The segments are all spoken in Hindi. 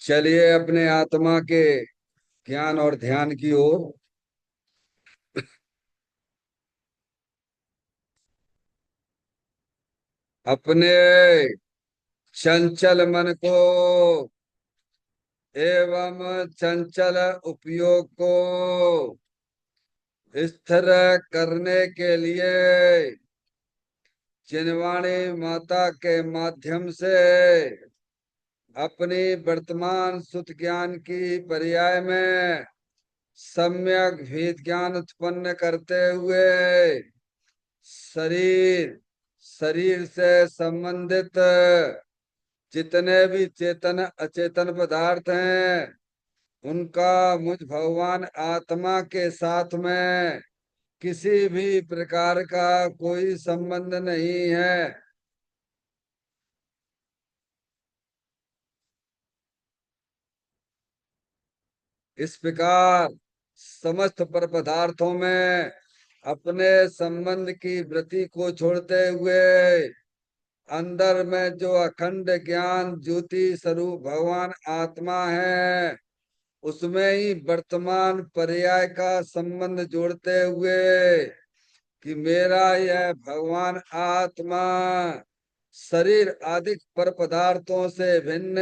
चलिए अपने आत्मा के ज्ञान और ध्यान की ओर। अपने चंचल मन को एवं चंचल उपयोग को स्थिर करने के लिए जिनवाणी माता के माध्यम से अपनी वर्तमान सुत ज्ञान की पर्याय में सम्यक भेद ज्ञान उत्पन्न करते हुए शरीर शरीर से संबंधित जितने भी चेतन अचेतन पदार्थ हैं उनका मुझ भगवान आत्मा के साथ में किसी भी प्रकार का कोई संबंध नहीं है। इस प्रकार समस्त पर पदार्थों में अपने संबंध की वृत्ति को छोड़ते हुए अंदर में जो अखंड ज्ञान ज्योति स्वरूप भगवान आत्मा है उसमें ही वर्तमान पर्याय का संबंध जोड़ते हुए कि मेरा यह भगवान आत्मा शरीर आदि पर पदार्थों से भिन्न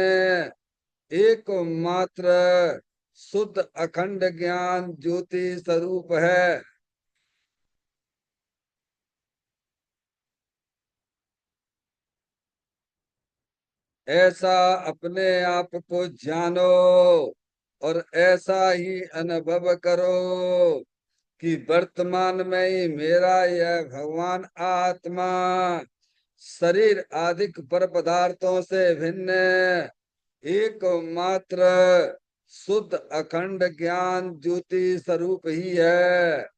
एकमात्र शुद्ध अखंड ज्ञान ज्योति स्वरूप है। ऐसा अपने आप को जानो और ऐसा ही अनुभव करो कि वर्तमान में ही मेरा यह भगवान आत्मा शरीर आदि पर पदार्थों से भिन्न एकमात्र शुद्ध अखंड ज्ञान ज्योति स्वरूप ही है।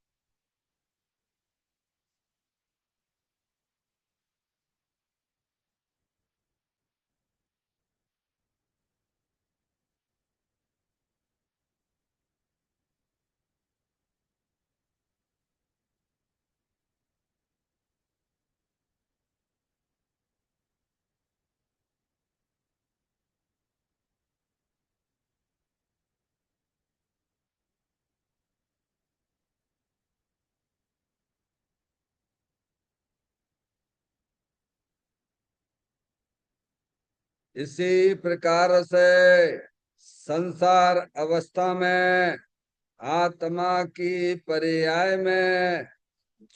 इसी प्रकार से संसार अवस्था में आत्मा की पर्याय में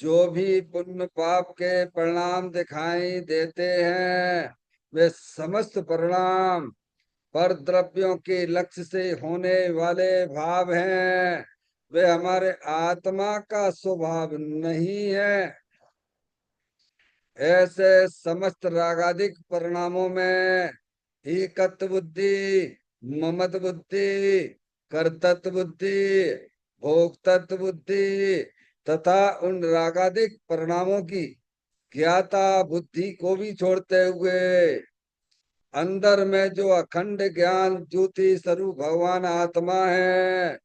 जो भी पुण्य पाप के परिणाम दिखाई देते हैं वे समस्त परिणाम पर द्रव्यों के लक्ष्य से होने वाले भाव हैं। वे हमारे आत्मा का स्वभाव नहीं है। ऐसे समस्त रागादिक परिणामों में एकत्व बुद्धि, ममत बुद्धि, कर्तृत्व बुद्धि, भोक्तृत्व बुद्धि तथा उन रागादिक परिणामों की ज्ञाता बुद्धि को भी छोड़ते हुए अंदर में जो अखंड ज्ञान ज्योति स्वरूप भगवान आत्मा है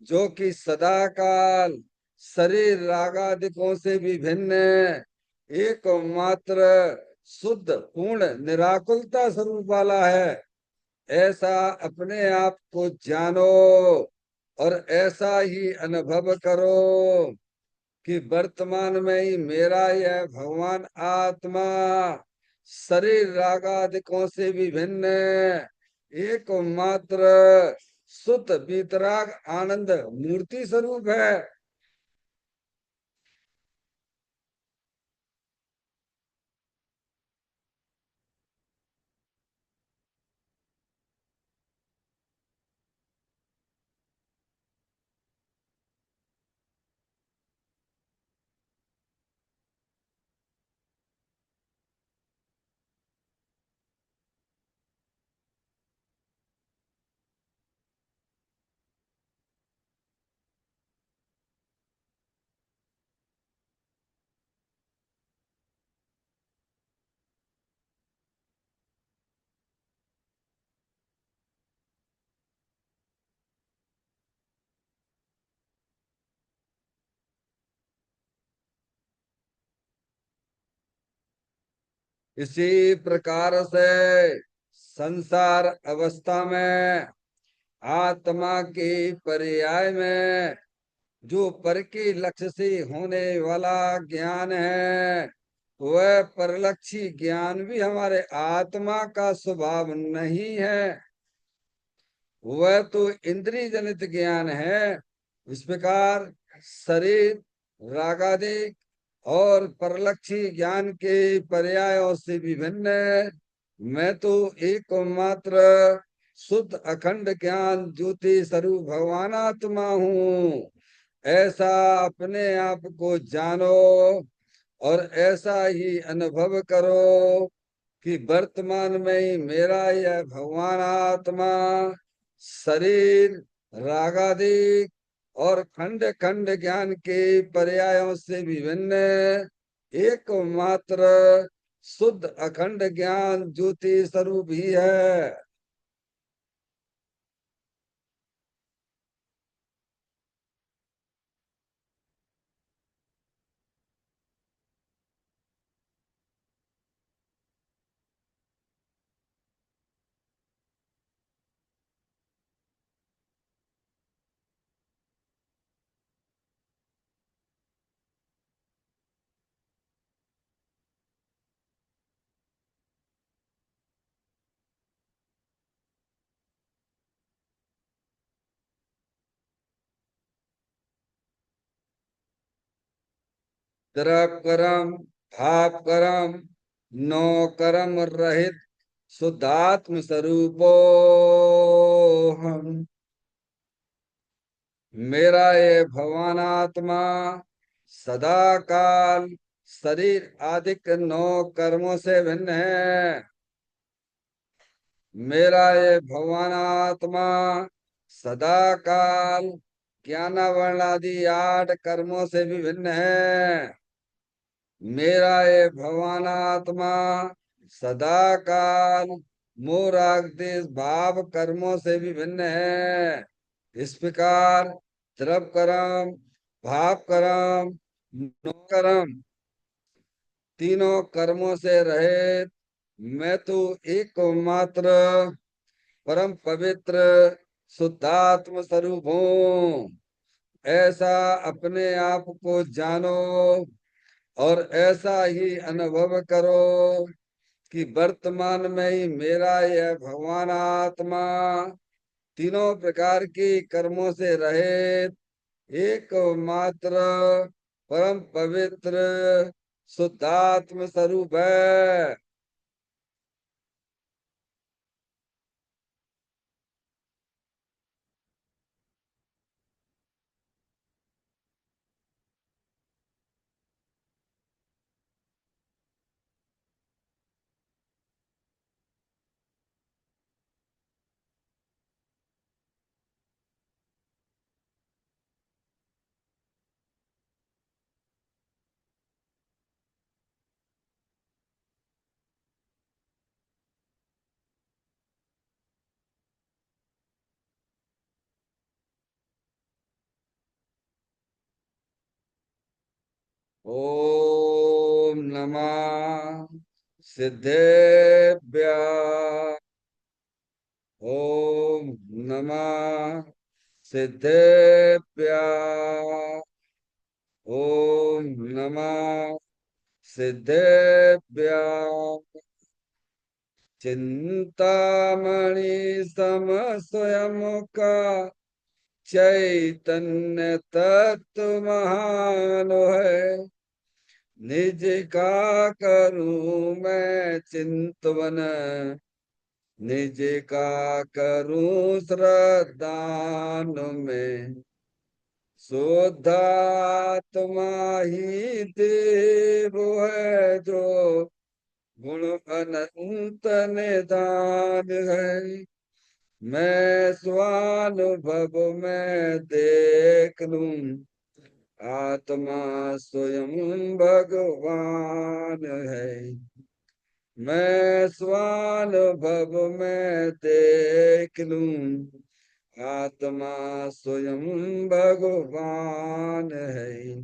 जो कि सदा काल शरीर रागादिकों से भी भिन्न एकमात्र शुद्ध पूर्ण निराकुलता स्वरूप वाला है। ऐसा अपने आप को जानो और ऐसा ही अनुभव करो कि वर्तमान में ही मेरा यह भगवान आत्मा शरीर रागादिकों से भी भिन्न एकमात्र शुद्ध वितराग आनंद मूर्ति स्वरूप है। इसी प्रकार से संसार अवस्था में आत्मा के पर्याय में जो पर के लक्ष्य से होने वाला ज्ञान है, वह परलक्षी ज्ञान भी हमारे आत्मा का स्वभाव नहीं है। वह तो इंद्रिय जनित ज्ञान है। इस प्रकार शरीर रागादिक और परलक्षी ज्ञान के पर्यायों से विभिन्न है। मैं तो एकमात्र शुद्ध अखंड ज्ञान ज्योति स्वरूप भगवान आत्मा हूँ। ऐसा अपने आप को जानो और ऐसा ही अनुभव करो कि वर्तमान में ही मेरा यह भगवान आत्मा शरीर रागादिक और खंड खंड ज्ञान के पर्यायों से विभिन्न एकमात्र शुद्ध अखंड ज्ञान ज्योति स्वरूप ही है। द्रव कर्म भाव कर्म नौ कर्म रहित शुद्धात्म स्वरूपो हम। मेरा ये भगवान आत्मा सदा काल शरीर आदिक नौ कर्मों से भिन्न है। मेरा ये भगवान आत्मा सदा काल ज्ञानावरण आदि आठ कर्मों से भी भिन्न है। मेरा ये भगवान आत्मा सदा काल मोह राग द्वेष भाव कर्मों से भी भिन्न है। इस प्रकार द्रव कर्म भाव कर्म नो कर्म तीनों कर्मों से रहित मैं तो एकमात्र परम पवित्र शुद्धात्म स्वरूप हूँ। ऐसा अपने आप को जानो और ऐसा ही अनुभव करो कि वर्तमान में ही मेरा यह भगवान आत्मा तीनों प्रकार के कर्मों से रहित एकमात्र परम पवित्र शुद्धात्म स्वरूप है। ओम नमः सिद्धेभ्य। ओम नमः सिद्धेभ्य। ओम नमः सिद्धेभ्य। चिंतामणि सम स्वयं का चैतन्य तत्व महान है। निज का करूं मैं चिंतवन निज का करूं श्रद्धान में। शुद्धात्मा ही देव है जो गुण अनंत निदान है। मैं स्वानुभव में देख लूं आत्मा स्वयं भगवान है। मैं स्वानुभव में देख लूं आत्मा स्वयं भगवान है।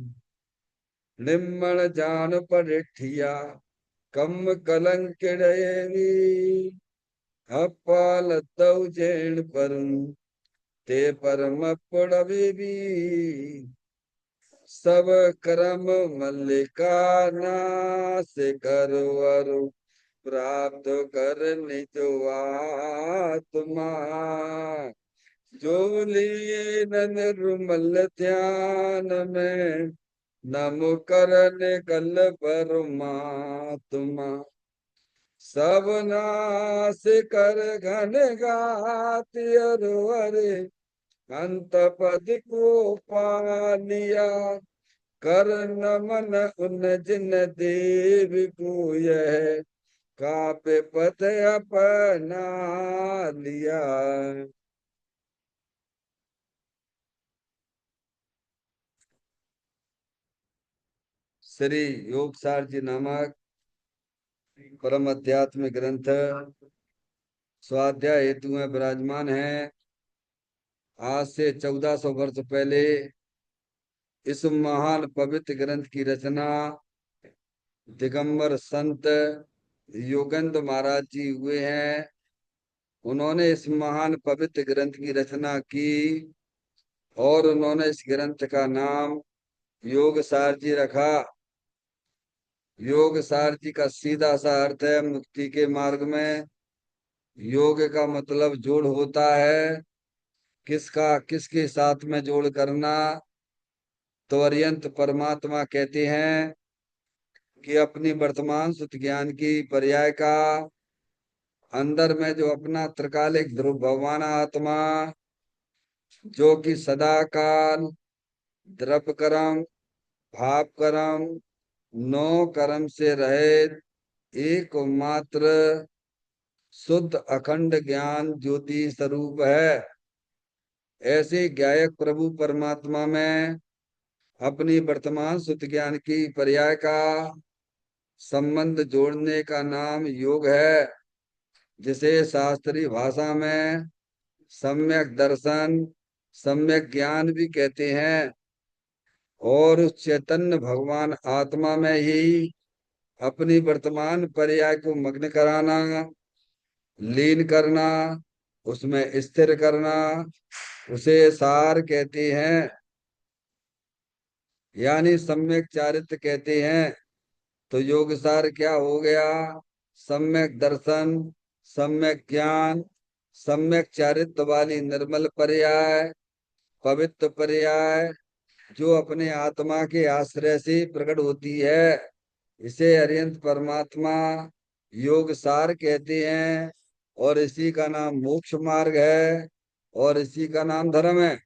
निम्मण जान पड़िठिया कम कलंक अपाल तव जैन परम ते परम पड़वे भी सब कर्म मल्लिका नाश करवर प्राप्त कर निज आत्मा जो लीन निर्मल ध्यान में नम करन कल परमात्मा सब नाश कर घन गाति अरे अंत पद को पा लिया कर नमन उन जिन देव को यह कापे पथ अपना लिया। श्री योगसार जी नामक परम अध्यात्म ग्रंथ स्वाध्याय हेतु में विराजमान है। आज से 1400 वर्ष पहले इस महान पवित्र ग्रंथ की रचना दिगंबर संत योगेंद्र महाराज जी हुए हैं। उन्होंने इस महान पवित्र ग्रंथ की रचना की और उन्होंने इस ग्रंथ का नाम योगसार जी रखा। योगसार जी का सीधा सा अर्थ है मुक्ति के मार्ग में। योग का मतलब जोड़ होता है। किसका किसके साथ में जोड़ करना? तो अरियंत परमात्मा कहते हैं कि अपनी वर्तमान सुत ज्ञान की पर्याय का अंदर में जो अपना त्रिकालिक ध्रुव भगवान आत्मा जो कि सदा काल द्रव्य कर्म भाव कर्म नौ कर्म से रहित एकमात्र शुद्ध अखंड ज्ञान ज्योति स्वरूप है। ऐसे ज्ञायक प्रभु परमात्मा में अपनी वर्तमान सुत ज्ञान की पर्याय का संबंध जोड़ने का नाम योग है, जिसे शास्त्रीय भाषा में सम्यक दर्शन सम्यक ज्ञान भी कहते हैं। और उस चैतन्य भगवान आत्मा में ही अपनी वर्तमान पर्याय को मग्न कराना, लीन करना, उसमें स्थिर करना, उसे सार कहते हैं, यानी सम्यक चारित्र कहते हैं। तो योग सार क्या हो गया? सम्यक दर्शन, सम्यक ज्ञान, सम्यक चारित्र वाली निर्मल पर्याय, पवित्र पर्याय जो अपने आत्मा के आश्रय से प्रकट होती है, इसे अरिहंत परमात्मा योग सार कहते हैं। और इसी का नाम मोक्ष मार्ग है और इसी का नाम धर्म है।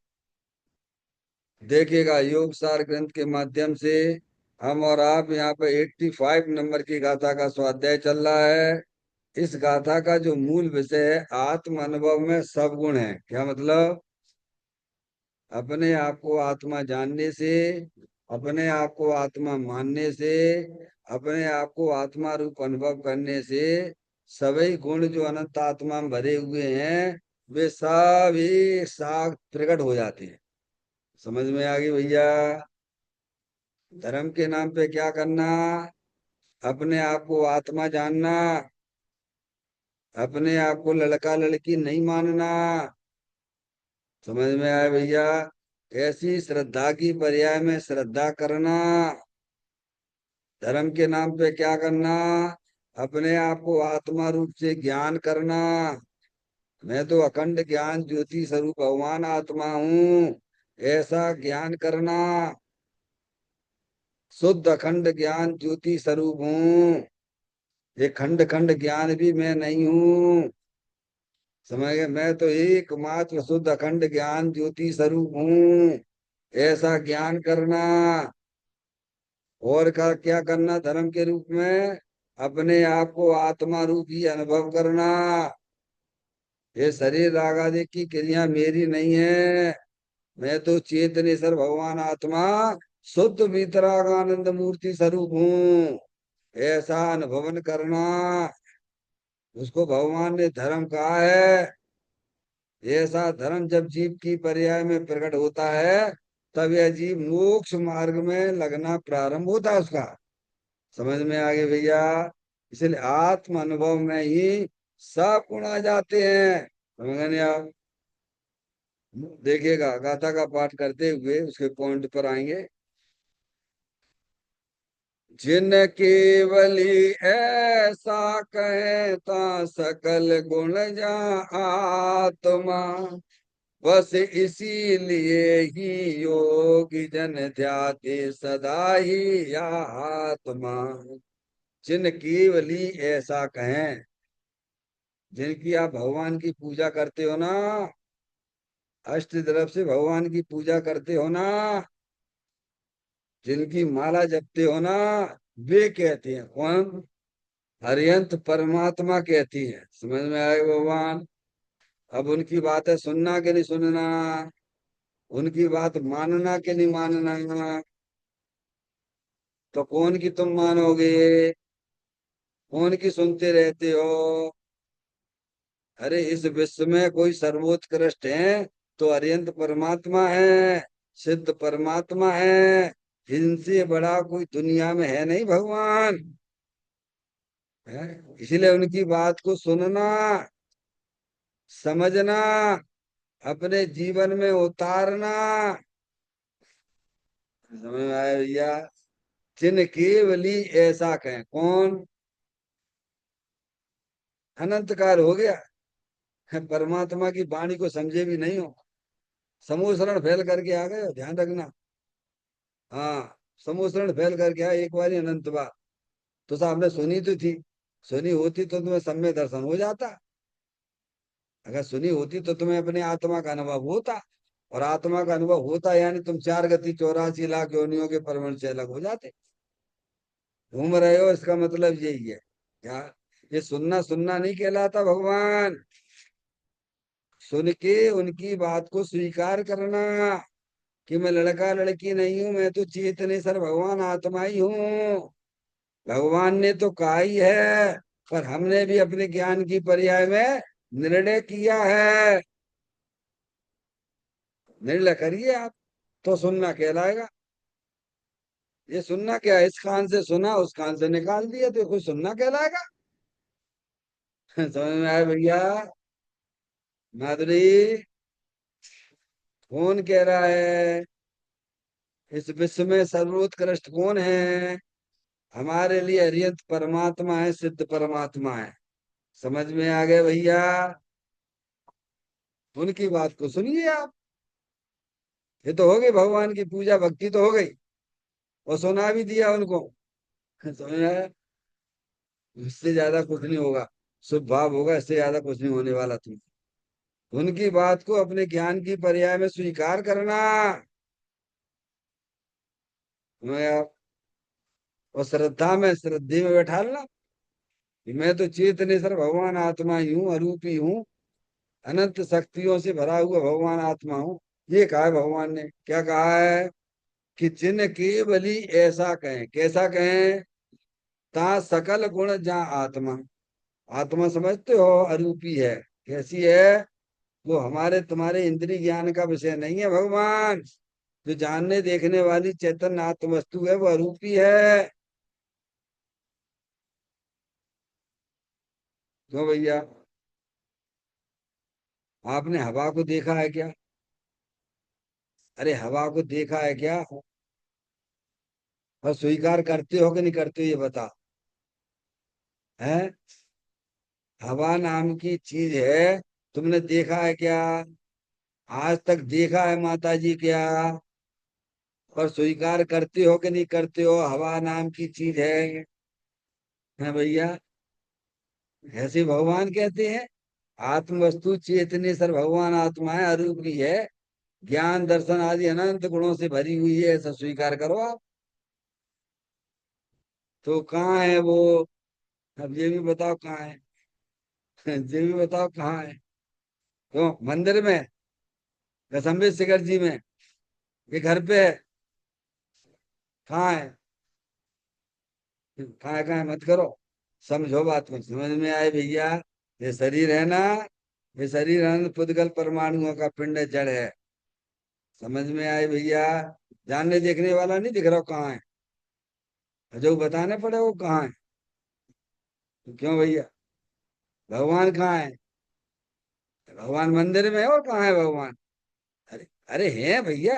देखिएगा योग सार ग्रंथ के माध्यम से हम और आप यहाँ पे 85 नंबर की गाथा का स्वाध्याय चल रहा है। इस गाथा का जो मूल विषय है आत्म अनुभव में सब गुण है। क्या मतलब? अपने आप को आत्मा जानने से, अपने आप को आत्मा मानने से, अपने आप को आत्मा रूप अनुभव करने से सभी गुण जो अनंत आत्मा में भरे हुए हैं वे सब एक साथ प्रकट हो जाते हैं। समझ में आ गई भैया? धर्म के नाम पे क्या करना? अपने आप को आत्मा जानना, अपने आप को लड़का लड़की नहीं मानना। समझ में आया भैया? ऐसी श्रद्धा की पर्याय में श्रद्धा करना। धर्म के नाम पे क्या करना? अपने आप को आत्मा रूप से ज्ञान करना। मैं तो अखंड ज्ञान ज्योति स्वरूप भगवान आत्मा हूँ, ऐसा ज्ञान करना। शुद्ध अखंड ज्ञान ज्योति स्वरूप हूँ, ये खंड खंड ज्ञान भी मैं नहीं हूँ। समझ गए? मैं तो एकमात्र शुद्ध अखंड ज्ञान ज्योति स्वरूप हूँ, ऐसा ज्ञान करना। और का क्या करना? धर्म के रूप में अपने आप को आत्मा रूप ही अनुभव करना। ये शरीर राग आदि की क्रिया मेरी नहीं है। मैं तो चेतनेश्वर भगवान आत्मा शुद्ध वीतराग आनंद मूर्ति स्वरूप हूँ, ऐसा अनुभवन करना। उसको भगवान ने धर्म कहा है। ऐसा धर्म जब जीव की पर्याय में प्रकट होता है तब यह जीव मोक्ष मार्ग में लगना प्रारंभ होता है उसका। समझ में आ गए भैया? इसलिए आत्म अनुभव में ही सब गुण आ जाते हैं। समझ गए नहीं आप? देखिएगा, गाथा का पाठ करते हुए उसके पॉइंट पर आएंगे। जिन केवली ऐसा कहे ता सकल गुण जा आत्मा, बस इसीलिए ही योगी जन ध्याते सदा ही आत्मा। जिन केवली ऐसा कहें, जिनकी आप भगवान की पूजा करते हो ना, अष्ट तरफ से भगवान की पूजा करते हो ना, जिनकी माला जपते हो ना, वे कहते हैं। कौन? हरियंत परमात्मा कहती है। समझ में आए भगवान? अब उनकी बातें सुनना कि नहीं सुनना, उनकी बात मानना कि नहीं मानना, तो कौन की तुम मानोगे? कौन की सुनते रहते हो? अरे इस विश्व में कोई सर्वोत्कृष्ट है तो अरिहंत परमात्मा है, सिद्ध परमात्मा है। इनसे बड़ा कोई दुनिया में है नहीं भगवान है। इसलिए उनकी बात को सुनना, समझना, अपने जीवन में उतारना। समझ में आया भैया? जिन केवली ऐसा कहें। कौन? अनंत काल हो गया, परमात्मा की वाणी को समझे भी नहीं हो, समूह शरण फैल करके आ गए हो, ध्यान रखना। हाँ, समूह शरण फैल करके आए एक बार अनंत बार। तो साहब ने सुनी तो थी, सुनी होती तो तुम्हें सम्य दर्शन हो जाता। अगर सुनी होती तो तुम्हें अपने आत्मा का अनुभव होता, और आत्मा का अनुभव होता यानी तुम 4 गति 84 लाख योनियों के परमण से अलग हो जाते। घूम रहे हो, इसका मतलब यही है क्या? ये सुनना सुनना नहीं कहलाता भगवान, सुन के उनकी बात को स्वीकार करना कि मैं लड़का लड़की नहीं हूं, मैं तो चेतनेश्वर भगवान आत्मा ही हूँ। भगवान ने तो कहा ही है, पर हमने भी अपने ज्ञान की पर्याय में निर्णय किया है। निर्णय करिए आप, तो सुनना कहलाएगा। ये सुनना क्या है? इस कान से सुना, उस कान से निकाल दिया, तो कुछ सुनना कहलाएगा? समझ में आया भैया? माधुरी, कौन कह रहा है इस विश्व में सर्वोत्कृष्ट कौन है? हमारे लिए अरिहंत परमात्मा है, सिद्ध परमात्मा है। समझ में आ गए भैया? उनकी बात को सुनिए आप। ये तो हो गई भगवान की पूजा भक्ति तो हो गई, और सुना भी दिया उनको। समझ में आया? इससे ज्यादा कुछ नहीं होगा, शुभ भाव होगा, इससे ज्यादा कुछ नहीं होने वाला। तुम उनकी बात को अपने ज्ञान की पर्याय में स्वीकार करना। मैं आप, और श्रद्धा में, श्रद्धे में बैठालना कि मैं तो चेतनेश्वर भगवान आत्मा ही हूँ, अरूप ही हूँ, अनंत शक्तियों से भरा हुआ भगवान आत्मा हूँ। ये कहा है भगवान ने। क्या कहा है? कि जिन केवली ऐसा कहें। कैसा कहें? ता सकल गुण जा आत्मा। आत्मा समझते हो? अरूपी है। कैसी है? वो हमारे तुम्हारे इंद्रिय ज्ञान का विषय नहीं है भगवान। जो जानने देखने वाली चैतन्य आत्म वस्तु है वो अरूपी है। क्यों भैया? आपने हवा को देखा है क्या? अरे हवा को देखा है क्या? और स्वीकार करते हो कि नहीं करते हो, ये बता। है? हवा नाम की चीज है, तुमने देखा है क्या? आज तक देखा है माता जी क्या? और स्वीकार करते हो कि नहीं करते हो हवा नाम की चीज है भैया? ऐसे भगवान कहते हैं, आत्म वस्तु चेतनेश्वर भगवान आत्मा है, अरूपी है, ज्ञान दर्शन आदि अनंत गुणों से भरी हुई है, ऐसा स्वीकार करो आप। तो कहाँ है वो? अब ये भी बताओ कहाँ है? ये भी बताओ कहाँ है? तो मंदिर में, कसम्बे शिखर जी में, ये घर पे है? कहाँ है? कहाँ है मत करो, समझो बात को। समझ में आए भैया? ये शरीर है ना, ये शरीर अनंत पुद्गल परमाणुओं का पिंड है, जड़ है। समझ में आए भैया? जानने देखने वाला नहीं दिख रहा हो कहाँ है, जो बताने पड़े वो कहाँ है। तो क्यों भैया? भगवान कहाँ है? भगवान मंदिर में है, और कहाँ है भगवान? अरे अरे हैं भैया,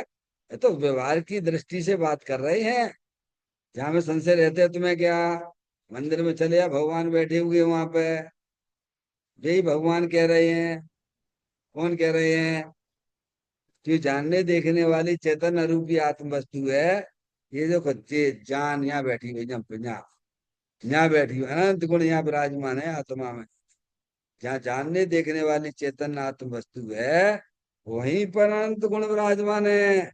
ये तो व्यवहार की दृष्टि से बात कर रहे हैं। जहाँ में संशय रहते हैं तुम्हें क्या? मंदिर में चले आ, भगवान बैठे हुए वहां पे। यही भगवान कह रहे हैं। कौन कह रहे हैं? जो जानने देखने वाली चैतन्य रूपी आत्म वस्तु है। ये जो खच्चे जान यहाँ बैठी हुई, यहाँ यहाँ बैठी हुई अनंत गुण यहाँ विराजमान है आत्मा में। जहाँ जानने देखने वाली चैतन्य आत्म वस्तु है, वहीं पर अनंत गुण विराजमान है।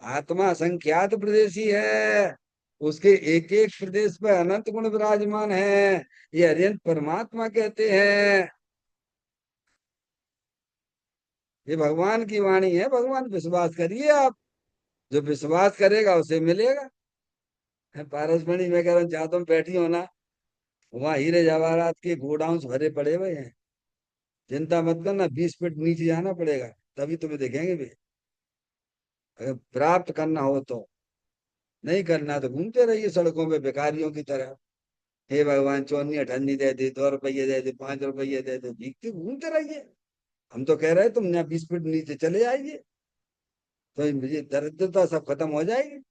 आत्मा असंख्यात प्रदेशी है। उसके एक एक प्रदेश पर अनंत गुण विराजमान है। ये अरिहंत परमात्मा कहते हैं। ये भगवान की वाणी है, भगवान, विश्वास करिए आप। जो विश्वास करेगा उसे मिलेगा। पारसमणि में कह रहा हूँ, जहाँ तुम बैठी हो ना, वहाँ हीरे जवाहरात के गोडाउंस भरे पड़े हुए हैं। चिंता मत करना, 20 फीट नीचे जाना पड़ेगा, तभी तुम्हें दिखेंगे भी। अगर प्राप्त करना हो तो। नहीं करना तो घूमते रहिए सड़कों पे भिखारियों की तरह। हे भगवान, चौनी अठन्नी दे दे, 2 रुपये दे दे, 5 रुपये दे दे, भीखते घूमते रहिए। हम तो कह रहे हैं तुम यहाँ 20 फीट नीचे चले आइए, तो ये दरिद्रता सब खत्म हो जाएगी।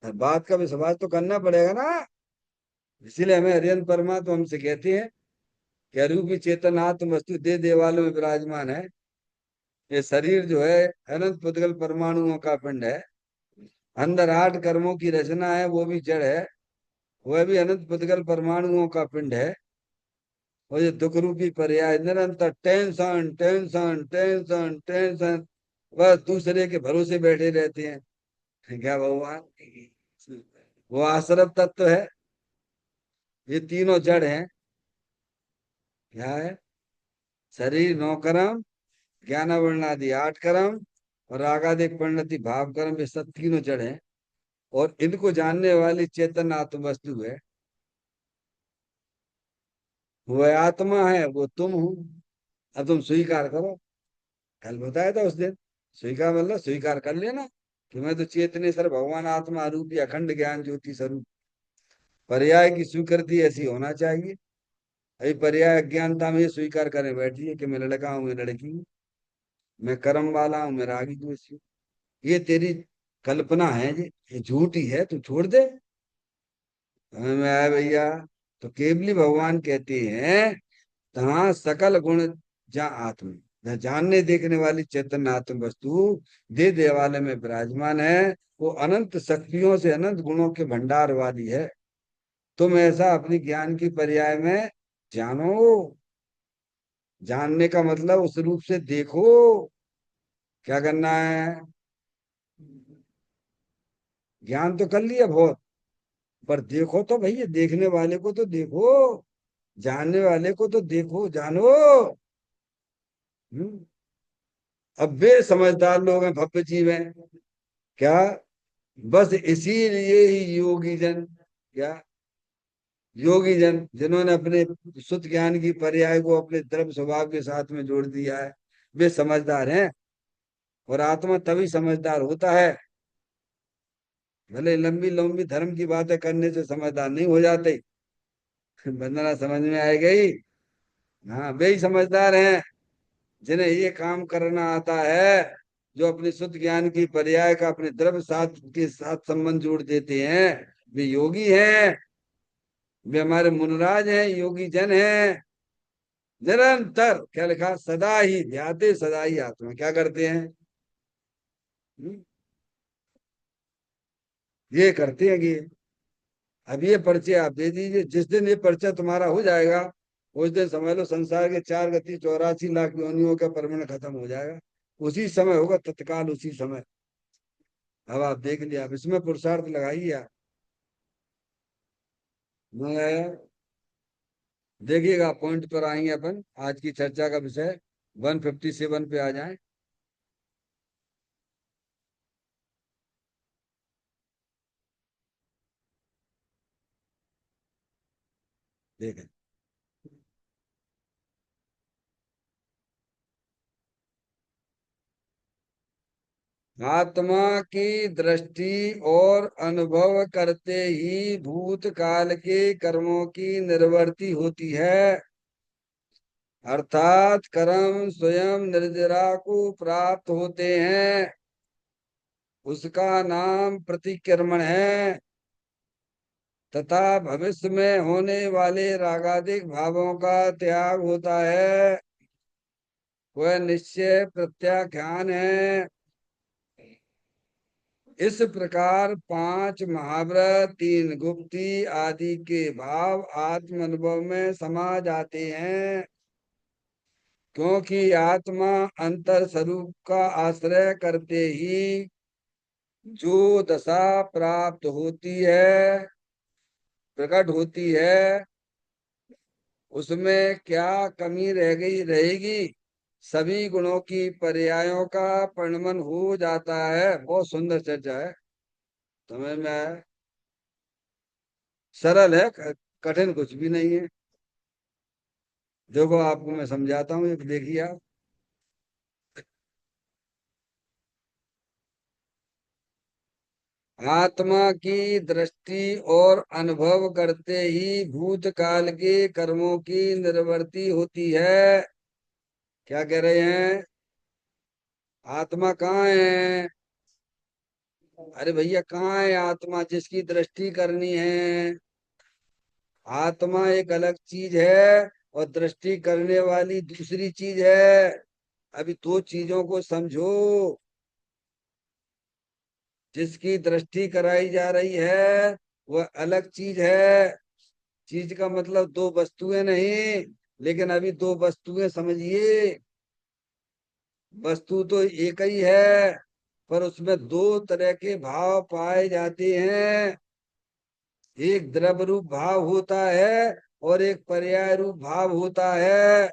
बात का विश्वास तो करना पड़ेगा ना। इसीलिए हमें हरिहंत परमात्मा हमसे कहते हैं कि अरूपी चेतन आत्म वस्तु दे देवालों में विराजमान है। ये शरीर जो है अनंत पुद्गल परमाणुओं का पिंड है। अंदर 8 कर्मों की रचना है, वो भी जड़ है। वह भी अनंत पुद्गल परमाणुओं का पिंड है। और ये दुख रूपी पर्याय निरंतर टेंशन टेंशन टेंशन टेंशन, बस दूसरे के भरोसे बैठे रहते हैं। क्या भगवान? वो आश्रव तत्व है। ये तीनों जड़ हैं। क्या है? शरीर 9 कर्म, ज्ञान वर्णादि 8 कर्म, और रागादिक परिणति भाव कर्म, ये सब तीनों जड़ हैं। और इनको जानने वाली चेतन आत्म वस्तु है। वह आत्मा है, वो तुम हो। अब तुम स्वीकार करो। कल बताया था उस दिन। स्वीकार मतलब स्वीकार कर लेना कि मैं तो चेतने सर भगवान आत्मा रूपी अखंड ज्ञान ज्योति स्वरूप। पर्याय की स्वीकृति ऐसी होना चाहिए। अभी पर्याय अज्ञानता में ये स्वीकार करें बैठी है कि मैं लड़का हूं, मैं लड़की हूँ, मैं कर्म वाला हूँ, मैं रागी द्वेषी हूँ। ये तेरी कल्पना है, ये झूठी है, तू छोड़ दे। समझ में आया भैया? तो केवली भगवान कहते हैं, तहाँ सकल गुण जा आत्म, जहाँ जानने देखने वाली चैतन्य आत्म वस्तु दे देवालय में विराजमान है। वो अनंत शक्तियों से अनंत गुणों के भंडार वाली है। तुम ऐसा अपनी ज्ञान की पर्याय में जानो। जानने का मतलब उस रूप से देखो। क्या करना है? ज्ञान तो कर लिया बहुत, पर देखो तो भैया, देखने वाले को तो देखो, जानने वाले को तो देखो, जानो। हम्म। अब वे समझदार लोग हैं, भव्य जीव हैं। क्या? बस इसीलिए ही योगी जन, क्या, योगी जन जिन्होंने अपने शुद्ध ज्ञान की पर्याय को अपने द्रव्य स्वभाव के साथ में जोड़ दिया है, वे समझदार हैं। और आत्मा तभी समझदार होता है। भले लंबी लंबी धर्म की बातें करने से समझदार नहीं हो जाते। बंदना समझ में आ गई? हाँ, वे ही समझदार हैं जिन्हें ये काम करना आता है, जो अपने शुद्ध ज्ञान की पर्याय का अपने द्रव्य साथ के साथ संबंध जोड़ देते हैं। वे योगी हैं। वे हमारे मुनराज हैं, योगी जन हैं। निरंतर क्या लिखा? सदा ही ध्याते सदा ही आत्मा, क्या करते हैं? हम्म, ये करते हैं कि अब ये पर्चे आप दे दीजिए, जिस दिन ये पर्चा तुम्हारा हो जाएगा, उस दिन समझ लो संसार के 4 गति 84 लाख योनियों का परमाणु खत्म हो जाएगा। उसी समय होगा, तत्काल उसी समय। अब आप देख लिया, अब इसमें पुरुषार्थ लगाइए आप। नहीं आया? देखिएगा, पॉइंट पर आएंगे अपन। आज की चर्चा का विषय 157 पे आ जाए। देखें। आत्मा की दृष्टि और अनुभव करते ही भूतकाल के कर्मों की निर्वृत्ति होती है। अर्थात कर्म स्वयं निर्जरा को प्राप्त होते हैं, उसका नाम प्रतिक्रमण है। तथा भविष्य में होने वाले रागादिक भावों का त्याग होता है, वह निश्चय प्रत्याख्यान है। इस प्रकार पांच महाव्रत, तीन गुप्ती आदि के भाव आत्म अनुभव में समा जाते हैं, क्योंकि आत्मा अंतर स्वरूप का आश्रय करते ही जो दशा प्राप्त होती है, प्रकट होती है, उसमें क्या कमी रह गई रहेगी। सभी गुणों की पर्यायों का परिणमन हो जाता है। बहुत सुंदर चर्चा है, समझ में आया? सरल है, कठिन कुछ भी नहीं है। देखो आपको मैं समझाता हूँ, एक देखिए आप। आत्मा की दृष्टि और अनुभव करते ही भूतकाल के कर्मों की निर्वृत्ति होती है। क्या कह रहे हैं? आत्मा कहाँ है? अरे भैया कहाँ है आत्मा जिसकी दृष्टि करनी है? आत्मा एक अलग चीज है और दृष्टि करने वाली दूसरी चीज है। अभी दो चीजों को समझो। जिसकी दृष्टि कराई जा रही है वह अलग चीज है। चीज का मतलब दो वस्तुएं नहीं, लेकिन अभी दो वस्तुएं समझिए। वस्तु तो एक ही है, पर उसमें दो तरह के भाव पाए जाते हैं। एक द्रव्य रूप भाव होता है और एक पर्याय रूप भाव होता है।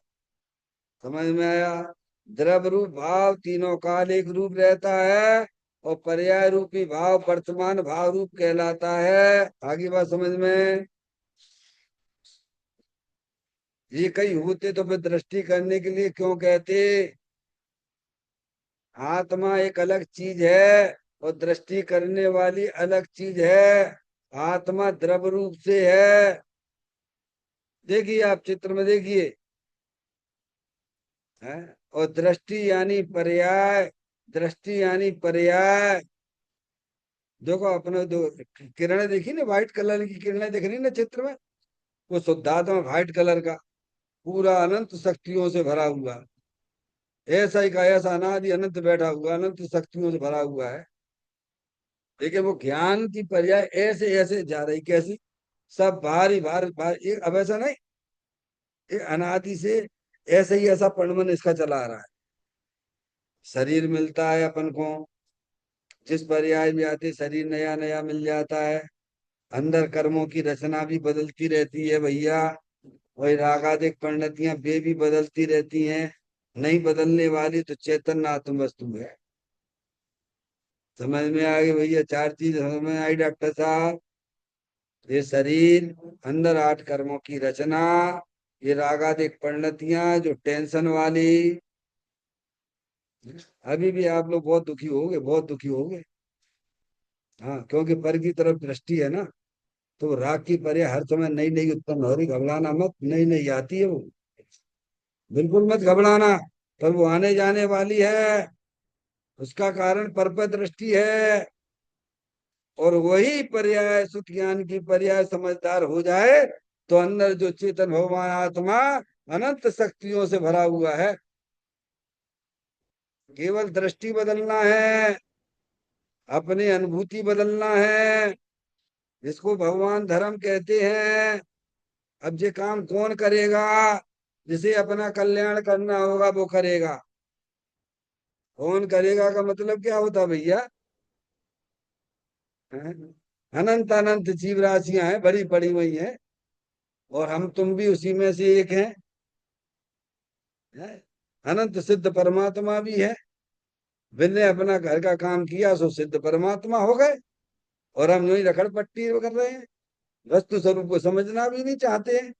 समझ में आया? द्रव्य रूप भाव तीनों काल एक रूप रहता है और पर्याय रूपी भाव वर्तमान भाव रूप कहलाता है। आगे बात समझ में? ये कई होते तो फिर दृष्टि करने के लिए क्यों कहते? आत्मा एक अलग चीज है और दृष्टि करने वाली अलग चीज है। आत्मा द्रव्य रूप से है। देखिए आप चित्र में देखिए, है? और दृष्टि यानी पर्याय। दृष्टि यानी पर्याय। देखो अपने दो किरणें देखी ना, व्हाइट कलर की किरणें दिख रही ना चित्र में। वो शुद्धात्मा व्हाइट कलर का पूरा अनंत शक्तियों से भरा हुआ, ऐसा ही का ऐसा अनादि अनंत बैठा हुआ, अनंत शक्तियों से भरा हुआ है। लेकिन वो ज्ञान की पर्याय ऐसे ऐसे जा रही, कैसी? सब भारी भारी भारी, एक अब ऐसा नहीं, एक अनादि से ऐसे ही ऐसा परिणमन इसका चला आ रहा है। शरीर मिलता है अपन को, जिस पर्याय में आते शरीर नया नया मिल जाता है। अंदर कर्मों की रचना भी बदलती रहती है भैया। वही रागादिक परिणतियां वे भी बदलती रहती हैं। नहीं बदलने वाली तो चैतन्य आत्म वस्तु है। समझ में आ गई भैया? चार चीज समझ में आई डॉक्टर साहब? ये शरीर, अंदर आठ कर्मों की रचना, ये रागादिक परिणतियां जो टेंशन वाली। अभी भी आप लोग बहुत दुखी होगे, बहुत दुखी होगे। हाँ, क्योंकि पर की तरफ दृष्टि है ना, तो राग की पर्याय हर समय नई नई उत्पन्न हो रही। घबराना मत, नई नई आती है वो। बिल्कुल मत घबराना, पर वो आने जाने वाली है। उसका कारण पर दृष्टि है। और वही पर्याय सुख ज्ञान की पर्याय समझदार हो जाए तो अंदर जो चेतन भगवान आत्मा अनंत शक्तियों से भरा हुआ है। केवल दृष्टि बदलना है, अपनी अनुभूति बदलना है। जिसको भगवान धर्म कहते हैं। अब ये काम कौन करेगा? जिसे अपना कल्याण करना होगा वो करेगा। कौन करेगा का मतलब क्या होता भैया? हैं? अनंत अनंत जीव राशियां हैं, बड़ी पड़ी हुई हैं, और हम तुम भी उसी में से एक हैं। हैं? अनंत सिद्ध परमात्मा भी है। बिल्ले अपना घर का काम किया सो सिद्ध परमात्मा हो गए, और हम यूं ही रखड़ पट्टी कर रहे हैं। वस्तु स्वरूप को समझना भी नहीं चाहते हैं।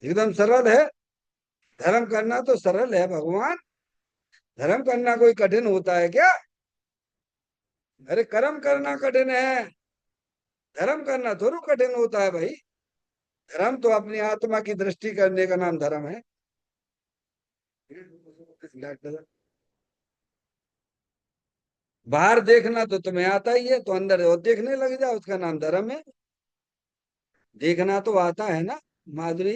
एकदम सरल है। धर्म करना तो सरल है भगवान। धर्म करना कोई कठिन होता है क्या? अरे कर्म करना कठिन है, धर्म करना थोड़ा कठिन होता है भाई। धर्म तो अपनी आत्मा की दृष्टि करने का नाम धर्म है। बाहर देखना तो तुम्हें आता ही है, तो अंदर और देखने लग जाओ, उसका नाम धर्म है। देखना तो आता है ना माधुरी,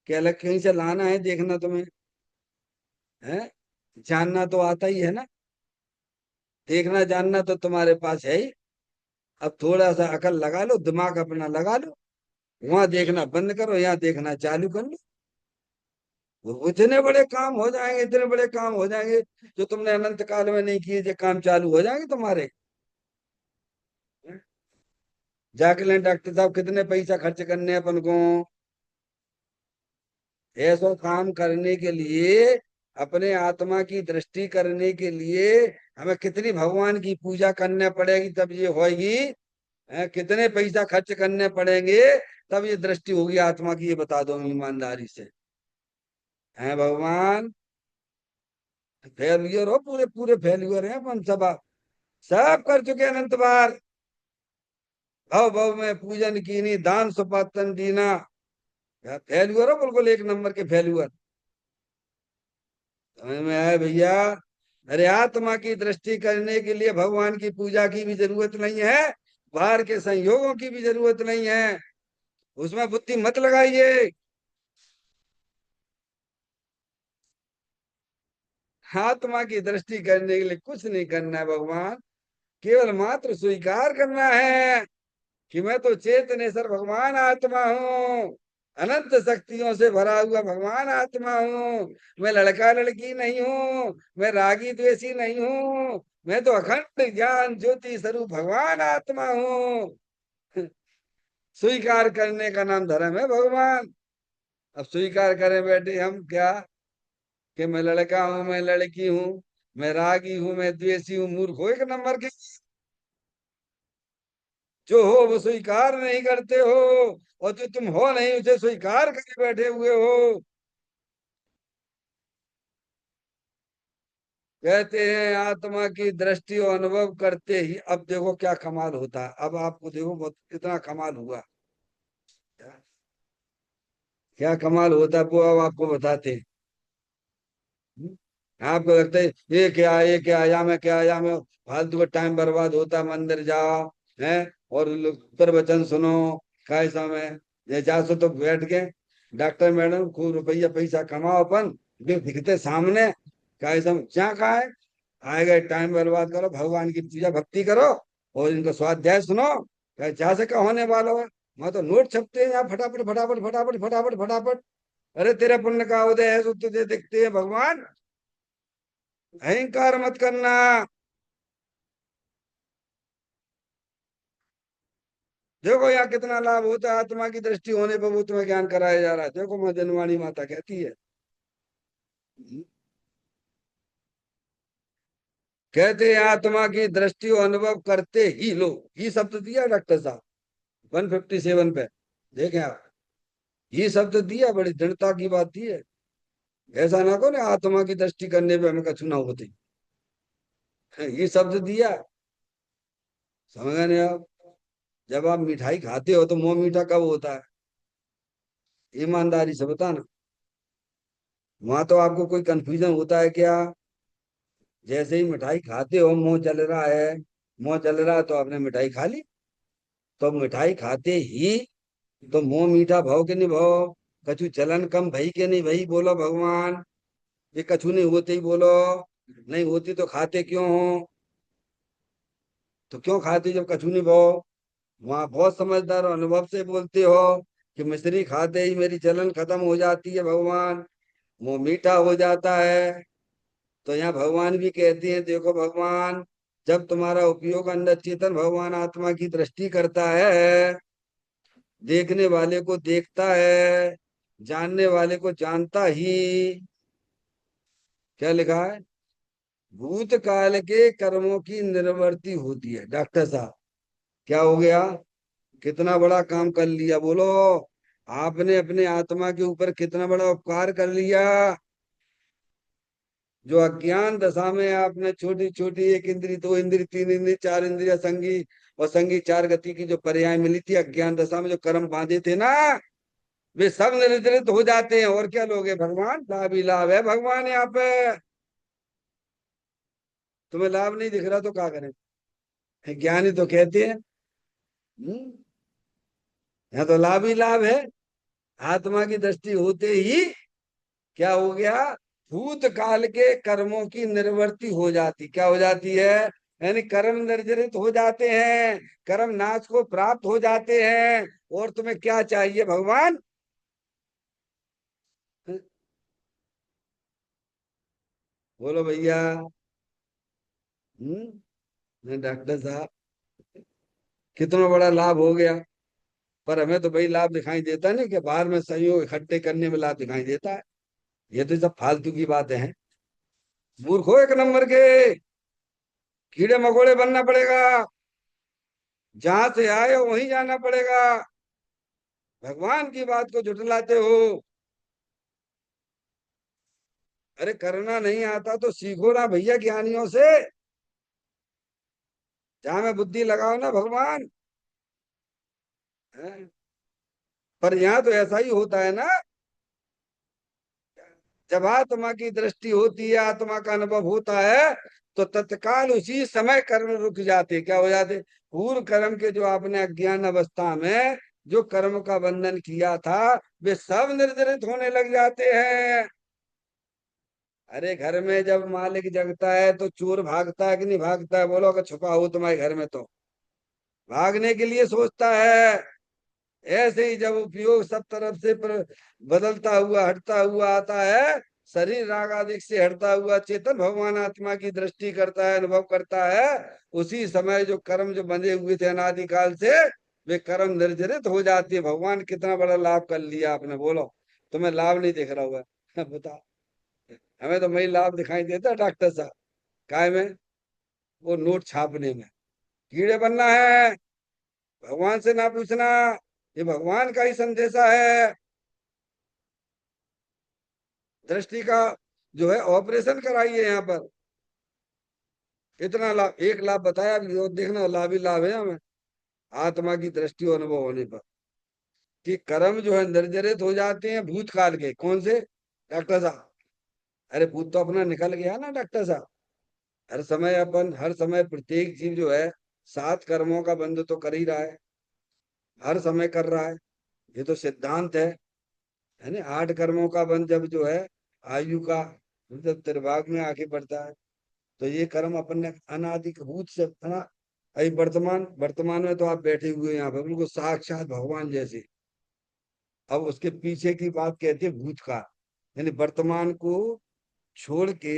क्या अलग कहीं से लाना है देखना तुम्हें? है, जानना तो आता ही है ना। देखना जानना तो तुम्हारे पास है ही। अब थोड़ा सा अकल लगा लो, दिमाग अपना लगा लो, वहां देखना बंद करो, यहाँ देखना चालू कर लो। वो इतने बड़े काम हो जाएंगे, इतने बड़े काम हो जाएंगे जो तुमने अनंत काल में नहीं किए, जो काम चालू हो जाएंगे तुम्हारे। जाके लें डॉक्टर साहब, कितने पैसा खर्च करने हैं अपन को ऐसा काम करने के लिए, अपने आत्मा की दृष्टि करने के लिए हमें कितनी भगवान की पूजा करने पड़ेगी तब ये होगी? कितने पैसा खर्च करने पड़ेंगे तब ये दृष्टि होगी आत्मा की, ये बता दो ईमानदारी से। है भगवान, फेलियर हो, पूरे पूरे फेलियर हैं अपन सब। सब कर चुके अनंत बार। भव भव में पूजन कीनी, दान सुपातन दीना। फेलियर हो, बिल्कुल एक नंबर के फेलियर। समझ में आया भैया? अरे आत्मा की दृष्टि करने के लिए भगवान की पूजा की भी जरूरत नहीं है, बाहर के संयोगों की भी जरूरत नहीं है, उसमें बुद्धि मत लगाइए। आत्मा की दृष्टि करने के लिए कुछ नहीं करना है भगवान, केवल मात्र स्वीकार करना है कि मैं तो चेतनेश्वर भगवान आत्मा हूँ, अनंत शक्तियों से भरा हुआ भगवान आत्मा हूँ। मैं लड़का लड़की नहीं हूँ, मैं रागी द्वेषी नहीं हूँ, मैं तो अखंड ज्ञान ज्योति स्वरूप भगवान आत्मा हूँ। स्वीकार करने का नाम धर्म है भगवान। अब स्वीकार करें बैठे हम क्या, कि मैं लड़का हूँ, मैं लड़की हूँ, मैं रागी हूँ, मैं द्वेषी हूँ, मूर्ख हो एक नंबर के। जो हो वो स्वीकार नहीं करते हो, और जो तुम हो नहीं उसे स्वीकार करके बैठे हुए हो। कहते हैं आत्मा की दृष्टि और अनुभव करते ही, अब देखो क्या कमाल होता है, अब आपको देखो बहुत कितना कमाल हुआ। क्या क्या कमाल होता है वो अब आपको बताते हैं। आपको लगता है ये क्या, या मैं क्या, या मैं फालतू का टाइम बर्बाद होता है, मंदिर जाओ है और प्रवचन सुनो, काय समय ये जा सो तो बैठ के डॉक्टर मैडम खूब रुपया पैसा कमाओ अपन, जो दिखते सामने, काय समय क्या कहा है, आएगा टाइम बर्बाद करो, भगवान की पूजा भक्ति करो और इनको स्वाध्याय सुनो, क्या जहाँ से क्या होने वाला है। वहां तो नोट छपते हैं यहाँ, फटाफट फटाफट फटाफट फटाफट फटाफट। अरे तेरे पुण्य का उदय है तो तुझे दिखते हैं भगवान। अहंकार मत करना। देखो यहाँ कितना लाभ होता है, आत्मा की दृष्टि होने पर वो तुम्हें ज्ञान कराया जा रहा है। देखो माँ जनवाणी माता कहती है, कहते हैं आत्मा की दृष्टि और अनुभव करते ही लो, ही शब्द दिया डॉक्टर साहब 157 पे, देखें आप, ये शब्द दिया, बड़ी दृढ़ता की बात दी है। ऐसा ना को ना आत्मा की दृष्टि करने पे हमें कछु ना होती, ये शब्द दिया। समझ गए नहीं आप? जब आप मिठाई खाते हो तो मुंह मीठा कब होता है? ईमानदारी से बताना। वहां तो आपको कोई कंफ्यूजन होता है क्या? जैसे ही मिठाई खाते हो मुंह जल रहा है, मुंह जल रहा है तो आपने मिठाई खा ली, तो मिठाई खाते ही तो मुंह मीठा भाव के नहीं भाव, कछु जलन कम भई के नहीं भई, बोलो भगवान। ये कछु नहीं होते ही बोलो, नहीं होती तो खाते क्यों हो? तो क्यों खाते जब कछु नहीं भाव? वहां बहुत समझदार हो, अनुभव से बोलते हो कि मिश्री खाते ही मेरी जलन खत्म हो जाती है भगवान, मुंह मीठा हो जाता है। तो यहाँ भगवान भी कहते हैं देखो भगवान, जब तुम्हारा उपयोग अंदर चेतन भगवान आत्मा की दृष्टि करता है, देखने वाले को देखता है, जानने वाले को जानता ही। क्या लिखा है? भूतकाल के कर्मों की निर्वृत्ति होती है डॉक्टर साहब। क्या हो गया? कितना बड़ा काम कर लिया बोलो, आपने अपने आत्मा के ऊपर कितना बड़ा उपकार कर लिया। जो अज्ञान दशा में आपने छोटी छोटी एक इंद्री, दो इंद्री, तीन इंद्री, चार इंद्रिया संगी और संगी चार गति की जो पर्याय मिली थी अज्ञान दशा में, जो कर्म बांधे थे ना, वे सब निर्जरित हो जाते हैं। और क्या लोगे भगवान, लाभ ही लाभ है भगवान यहाँ पे। तुम्हें लाभ नहीं दिख रहा तो क्या करें, ज्ञानी तो कहते हैं। यहाँ तो लाभ ही लाभ है। आत्मा की दृष्टि होते ही क्या हो गया, भूतकाल के कर्मों की निर्वृत्ति हो जाती, क्या हो जाती है, यानी कर्म निर्जरित हो जाते हैं, कर्म नाश को प्राप्त हो जाते हैं। और तुम्हें क्या चाहिए भगवान, बोलो भैया। डॉक्टर साहब, कितना बड़ा लाभ हो गया। पर हमें तो भाई लाभ दिखाई देता नहीं कि बाहर में सहयोग इकट्ठे करने में लाभ दिखाई देता है। ये तो सब फालतू की बातें हैं। मूर्ख हो एक नंबर के, कीड़े मकोड़े बनना पड़ेगा, जहां से आए हो वहीं जाना पड़ेगा। भगवान की बात को झुठलाते हो। अरे करना नहीं आता तो सीखो ना भैया ज्ञानियों से, जहां में बुद्धि लगाओ ना भगवान। हैं? पर यहाँ तो ऐसा ही होता है ना, जब आत्मा की दृष्टि होती है, आत्मा का अनुभव होता है, तो तत्काल उसी समय कर्म रुक जाते, क्या हो जाते, पूर्व कर्म के जो आपने अज्ञान अवस्था में जो कर्म का बंधन किया था, वे सब निर्जरित होने लग जाते हैं। अरे घर में जब मालिक जगता है तो चोर भागता है कि नहीं भागता है, बोलो, अगर छुपा हो तुम्हारे घर में तो भागने के लिए सोचता है। ऐसे ही जब उपयोग सब तरफ से बदलता हुआ हटता हुआ आता है, शरीर राग आदि से हटता हुआ चेतन भगवान आत्मा की दृष्टि करता है, अनुभव करता है, उसी समय जो कर्म जो बंधे हुए थे अनादिकाल से, वे कर्म निर्जरित हो जाती है। भगवान कितना बड़ा लाभ कर लिया आपने, बोलो। तुम्हें लाभ नहीं दिख रहा हुआ बता। हमें तो वही लाभ दिखाई देता है डॉक्टर साहब, काय में, वो नोट छापने में। कीड़े बनना है, भगवान से ना पूछना, ये भगवान का ही संदेशा है। दृष्टि का जो है ऑपरेशन कराइए यहाँ पर। इतना लाभ, एक लाभ बताया, अभी और देखना लाभ ही लाभ है हमें, आत्मा की दृष्टि और अनुभव होने पर, कि कर्म जो है निर्जरित हो जाते हैं भूतकाल के। कौन से डॉक्टर साहब, अरे भूत तो अपना निकल गया ना डॉक्टर साहब। हर समय अपन, हर समय प्रत्येक जीव जो है 7 कर्मों का बंध तो कर ही रहा है, हर समय कर रहा है। ये तो सिद्धांत है ना। 8 कर्मों का बंध जब जो है आयु का, जब त्रिभाग में आके बढ़ता है, तो ये कर्म अपन ने अनादि भूत से है। अभी वर्तमान वर्तमान में तो आप बैठे हुए हैं यहाँ पर बिल्कुल साक्षात भगवान जैसे। अब उसके पीछे की बात कहते हैं भूतकाल, यानी वर्तमान को छोड़ के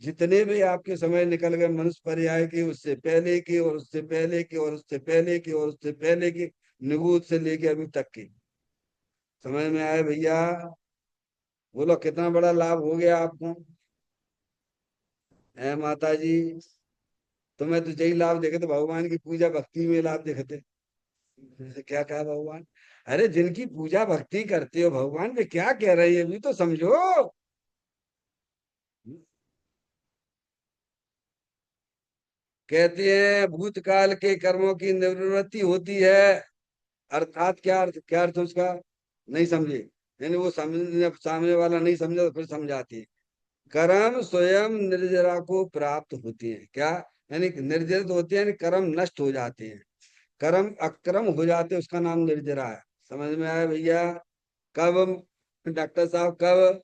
जितने भी आपके समय निकल गए मनुष्य पर्याय के, उससे पहले के और उससे पहले के और उससे पहले के और उससे पहले के, निगूत से लेके अभी तक के, समझ में आए भैया। बोलो कितना बड़ा लाभ हो गया आपको, है माता जी। तुम्हें तो यही लाभ देखे तो भगवान की पूजा भक्ति में लाभ दिखते। क्या कहा भगवान, अरे जिनकी पूजा भक्ति करते हो भगवान, वे क्या कह रहे हैं भी तो समझो। कहते हैं भूतकाल के कर्मों की निवृत्ति होती है, अर्थात क्या अर्थ, क्या अर्थ उसका, नहीं समझे, यानी वो समझने सामने वाला नहीं समझा तो फिर समझाती है। कर्म स्वयं निर्जरा को प्राप्त होती है, क्या, यानी निर्जरित होते हैं, यानी कर्म नष्ट हो जाते हैं, कर्म अक्रम हो जाते हैं, उसका नाम निर्जरा है। समझ में आया भैया। कब डॉक्टर साहब, कब,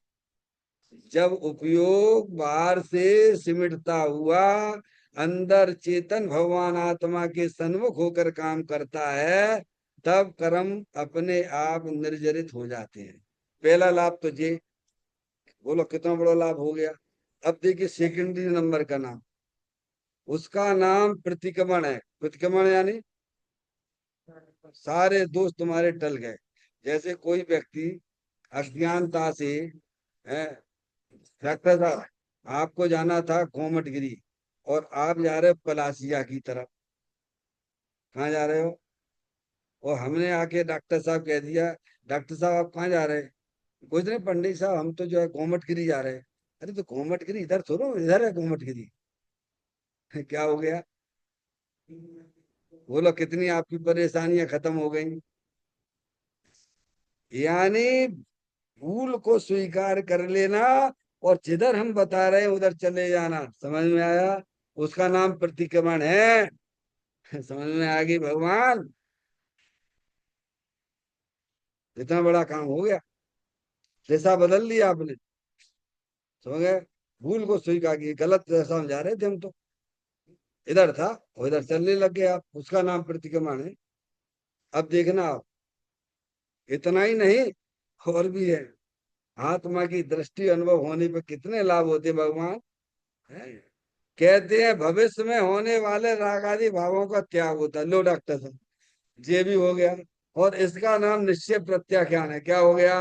जब उपयोग बाहर से सिमटता हुआ अंदर चेतन भगवान आत्मा के सन्मुख होकर काम करता है, तब कर्म अपने आप निर्जरित हो जाते हैं। पहला लाभ तो ये, बोलो कितना बड़ा लाभ हो गया। अब देखिए सेकेंडरी नंबर का नाम, उसका नाम प्रतिक्रमण है। प्रतिक्रमण यानी सारे दोष तुम्हारे टल गए। जैसे कोई व्यक्ति अज्ञानता से है, डॉक्टर साहब, आपको जाना था गोमटगिरी और आप जा रहे हो पलासिया की तरफ, कहाँ जा रहे हो, और हमने आके डॉक्टर साहब कह दिया, डॉक्टर साहब आप कहाँ जा रहे हैं, कुछ नहीं पंडित साहब हम तो जो है गोमटगिरी जा रहे हैं। अरे तो गोमटगिरी इधर थोड़ा, इधर है गोमटगिरी क्या हो गया, बोलो कितनी आपकी परेशानियां खत्म हो गई। यानी भूल को स्वीकार कर लेना और जिधर हम बता रहे हैं उधर चले जाना। समझ में आया? उसका नाम प्रतिक्रमण है। समझ में आ गई भगवान? इतना बड़ा काम हो गया, दिशा बदल दी आपने। समझ गए? भूल को स्वीकार की, गलत समझा रहे थे हम तो, इधर था और इधर चलने लग गए आप, उसका नाम प्रतिक्रमण है। अब देखना आप, इतना ही नहीं और भी है। आत्मा की दृष्टि अनुभव होने पर कितने लाभ होते हैं भगवान है? कहते हैं भविष्य में होने वाले राग आदि भावों का त्याग होता है। लो डॉक्टर साहब, ये भी हो गया। और इसका नाम निश्चय प्रत्याख्यान है। क्या हो गया?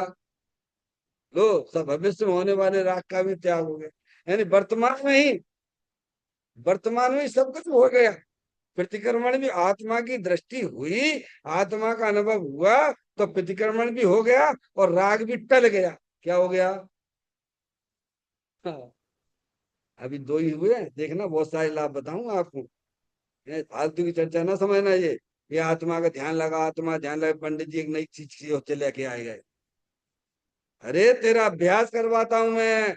लो, सब भविष्य में होने वाले राग का भी त्याग हो गया। यानी वर्तमान में ही सब कुछ हो गया। प्रतिक्रमण भी आत्मा की दृष्टि हुई, आत्मा का अनुभव हुआ, तो प्रतिक्रमण भी हो गया और राग भी टल गया। क्या हो गया? हाँ, अभी दो ही हुए हैं, देखना बहुत सारे लाभ बताऊंगा आपको। ये फालतू की चर्चा ना समझना। ये आत्मा का ध्यान लगा, आत्मा ध्यान लगा, पंडित जी एक नई चीज की होते लेके आए गए। अरे तेरा अभ्यास करवाता हूं मैं।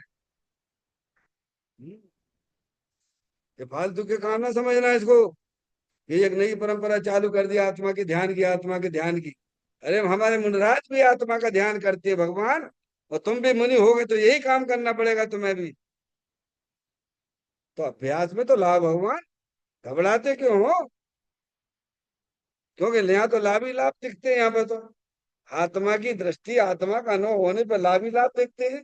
ये फालतू के काम ना समझना इसको। ये एक नई परंपरा चालू कर दी आत्मा के ध्यान की, आत्मा के ध्यान की। अरे हमारे मुनिराज भी आत्मा का ध्यान करते हैं भगवान। और तुम भी मुनि हो गए तो यही काम करना पड़ेगा तुम्हें भी। तो अभ्यास में तो लाभ भगवान, घबराते क्यों हो? क्योंकि यहाँ तो लाभ ही लाभ दिखते हैं यहाँ पे तो। आत्मा की दृष्टि, आत्मा का अनुभव होने पर लाभ ही लाभ दिखते हैं।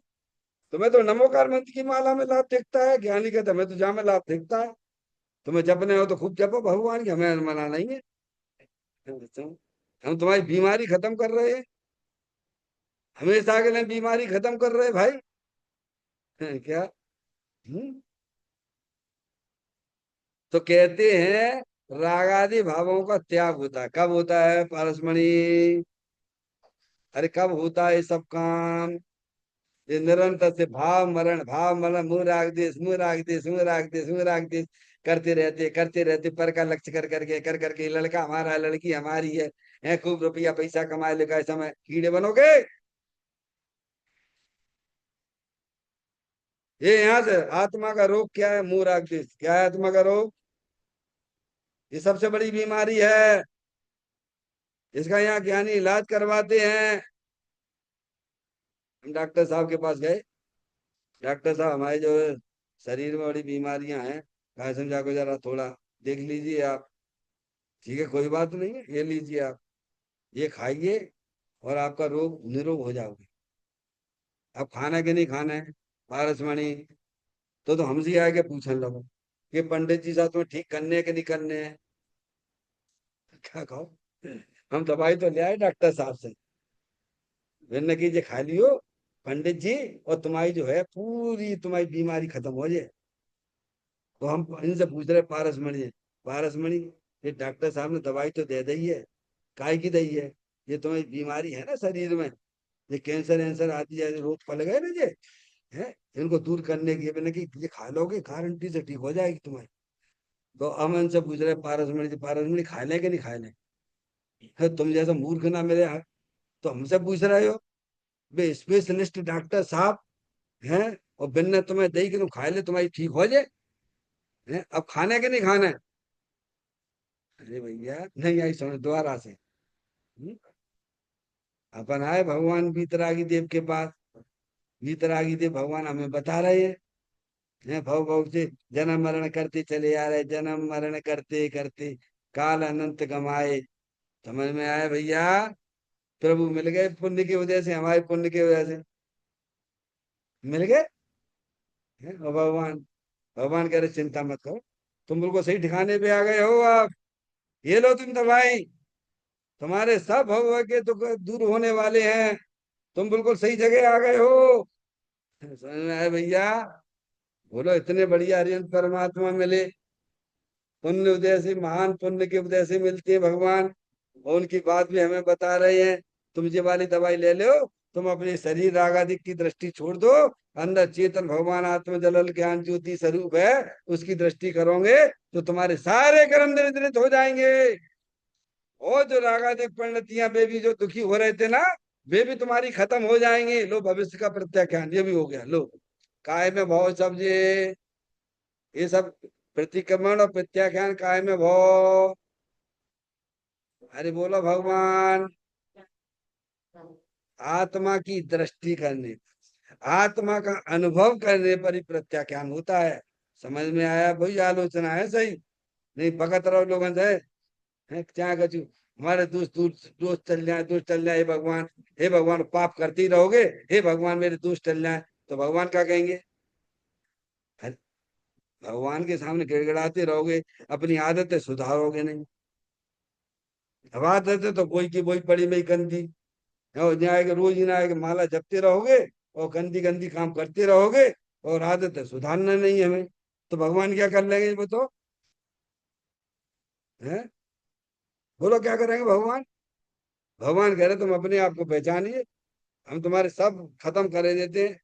तुम्हें तो नमोकार मंत्र की माला में लाभ दिखता है, ज्ञानी के तुम्हें तो जहाँ में लाभ दिखता है। तुम्हें जपने हो तो खूब जपो भगवान की, हमें मना नहीं है। हम तुम्हारी बीमारी खत्म कर रहे हैं, हमेशा के लिए बीमारी खत्म कर रहे हैं भाई। क्या? हम्म? तो कहते हैं रागादि भावों का त्याग होता है। कब होता है पारसमणि? अरे कब होता है ये सब काम? ये निरंतर से भाव मरण, मुंह राग देश, मुंह राग देश, मुंह राग देश, मुंह राग देश करते रहते पर का लक्ष्य कर करके लड़का हमारा है, लड़की हमारी है खूब रुपया पैसा कमाए लेगा, इस समय कीड़े बनोगे। ये यहाँ से आत्मा का रोग क्या है? मुंह राग देश क्या है आत्मा का रोग? ये सबसे बड़ी बीमारी है। इसका यहाँ ज्ञानी इलाज करवाते हैं। हम डॉक्टर साहब के पास गए। डॉक्टर साहब हमारे जो है, शरीर में बड़ी बीमारियां हैं, कहा समझा को जरा थोड़ा देख लीजिए आप। ठीक है, कोई बात नहीं है, ये लीजिए आप, ये खाइए और आपका रोग निरोग हो जाओगे। अब खाना के नहीं खाना है पारसमणि, तो हमसे आके पूछने लगो कि पंडित जी साहब तुम्हें ठीक करने हैं कि नहीं करने हैं। क्या खाओ? हम दवाई तो ले आए डॉक्टर साहब से, मैंने कीजिए खा लियो पंडित जी, और तुम्हारी जो है पूरी तुम्हारी बीमारी खत्म हो जाए। तो हम इनसे पूछ रहे पारसमणि, पारसमणि ये डॉक्टर साहब ने दवाई तो दे दी है, काय की दी है? ये तुम्हारी बीमारी है ना शरीर में, ये कैंसर वैंसर आदि जैसे रोग पल गए ना ये, है इनको दूर करने की मैंने कि ये खा लोगे गारंटी से ठीक हो जाएगी तुम्हारी। तो हम इनसे पूछ रहे पारसमणि जी, पारसमणि खा लें कि नहीं खा लें? तुम जैसा मूर्ख ना मेरे यहाँ तो हमसे पूछ रहे हो। वे स्पेशलिस्ट डॉक्टर साहब हैं, और बिन तुम्हें दही कि तुम खा ले तुम्हारी ठीक हो जाए। हैं? अब खाने के नहीं खाना है? अरे भैया नहीं आई समझ दोबारा से। हम्म? अपन आए भगवान वीतरागी देव के पास। वीतरागी देव भगवान हमें बता रहे हैं भव भव से जन्म मरण करते चले आ रहे, जन्म मरण करते करते काल अनंत कमाए। समझ में आया भैया? प्रभु मिल गए पुण्य की वजह से, हमारे पुण्य की वजह से मिल गए। हैं? और भगवान भगवान कह रहे चिंता मत करो, तुम बिल्कुल सही ठिकाने पे आ गए हो आप। ये लो तुम दवाई, तुम्हारे सब भव के दुख दूर होने वाले हैं, तुम बिल्कुल सही जगह आ गए हो। समझ में आया भैया? बोलो इतने बढ़िया हरियंत परमात्मा मिले, पुण्य उदय से, महान पुण्य के उदय से मिलते हैं भगवान। और उनकी बात भी हमें बता रहे हैं, तुम ये वाली दवाई ले लो, तुम अपने शरीर रागादिक की दृष्टि छोड़ दो, अंदर चेतन भगवान आत्म जलल ज्ञान ज्योति स्वरूप है, उसकी दृष्टि करोगे तो तुम्हारे सारे कर्म नियंत्रित हो जाएंगे। और जो रागादिक परिणतियां वे भी जो दुखी हो रहे थे ना, वे भी तुम्हारी खत्म हो जाएंगे। लो भविष्य का प्रत्याख्यान ये भी हो गया। लो काय में भाव सब ये सब प्रतिक्रमण और प्रत्याख्यान काय में भाव। अरे बोलो भगवान। आत्मा की दृष्टि करने, आत्मा का अनुभव करने पर ही प्रत्याख्यान होता है। समझ में आया? वही आलोचना है सही। नहीं भगत रहो लोगन से है क्या कछु। हमारे दोस्त दोस्त दोस्त चल जाए, दोस्त चल जाए, हे भगवान, हे भगवान पाप करते ही रहोगे, हे भगवान मेरे दोस्त चल जाए, तो भगवान क्या कहेंगे? अरे, भगवान के सामने गिड़गिड़ाते रहोगे, अपनी आदतें सुधारोगे नहीं। अब आदतें तो कोई की वही पड़ी में गंदी, और न्याय के रोज ही न्याय के माला जपते रहोगे और गंदी गंदी काम करते रहोगे, और आदतें सुधारना नहीं है हमें, तो भगवान क्या कर लेंगे ये बताओ? है बोलो क्या करेंगे भगवान? भगवान कह रहे तुम अपने आप को पहचानिए, हम तुम्हारे सब खत्म कर देते हैं,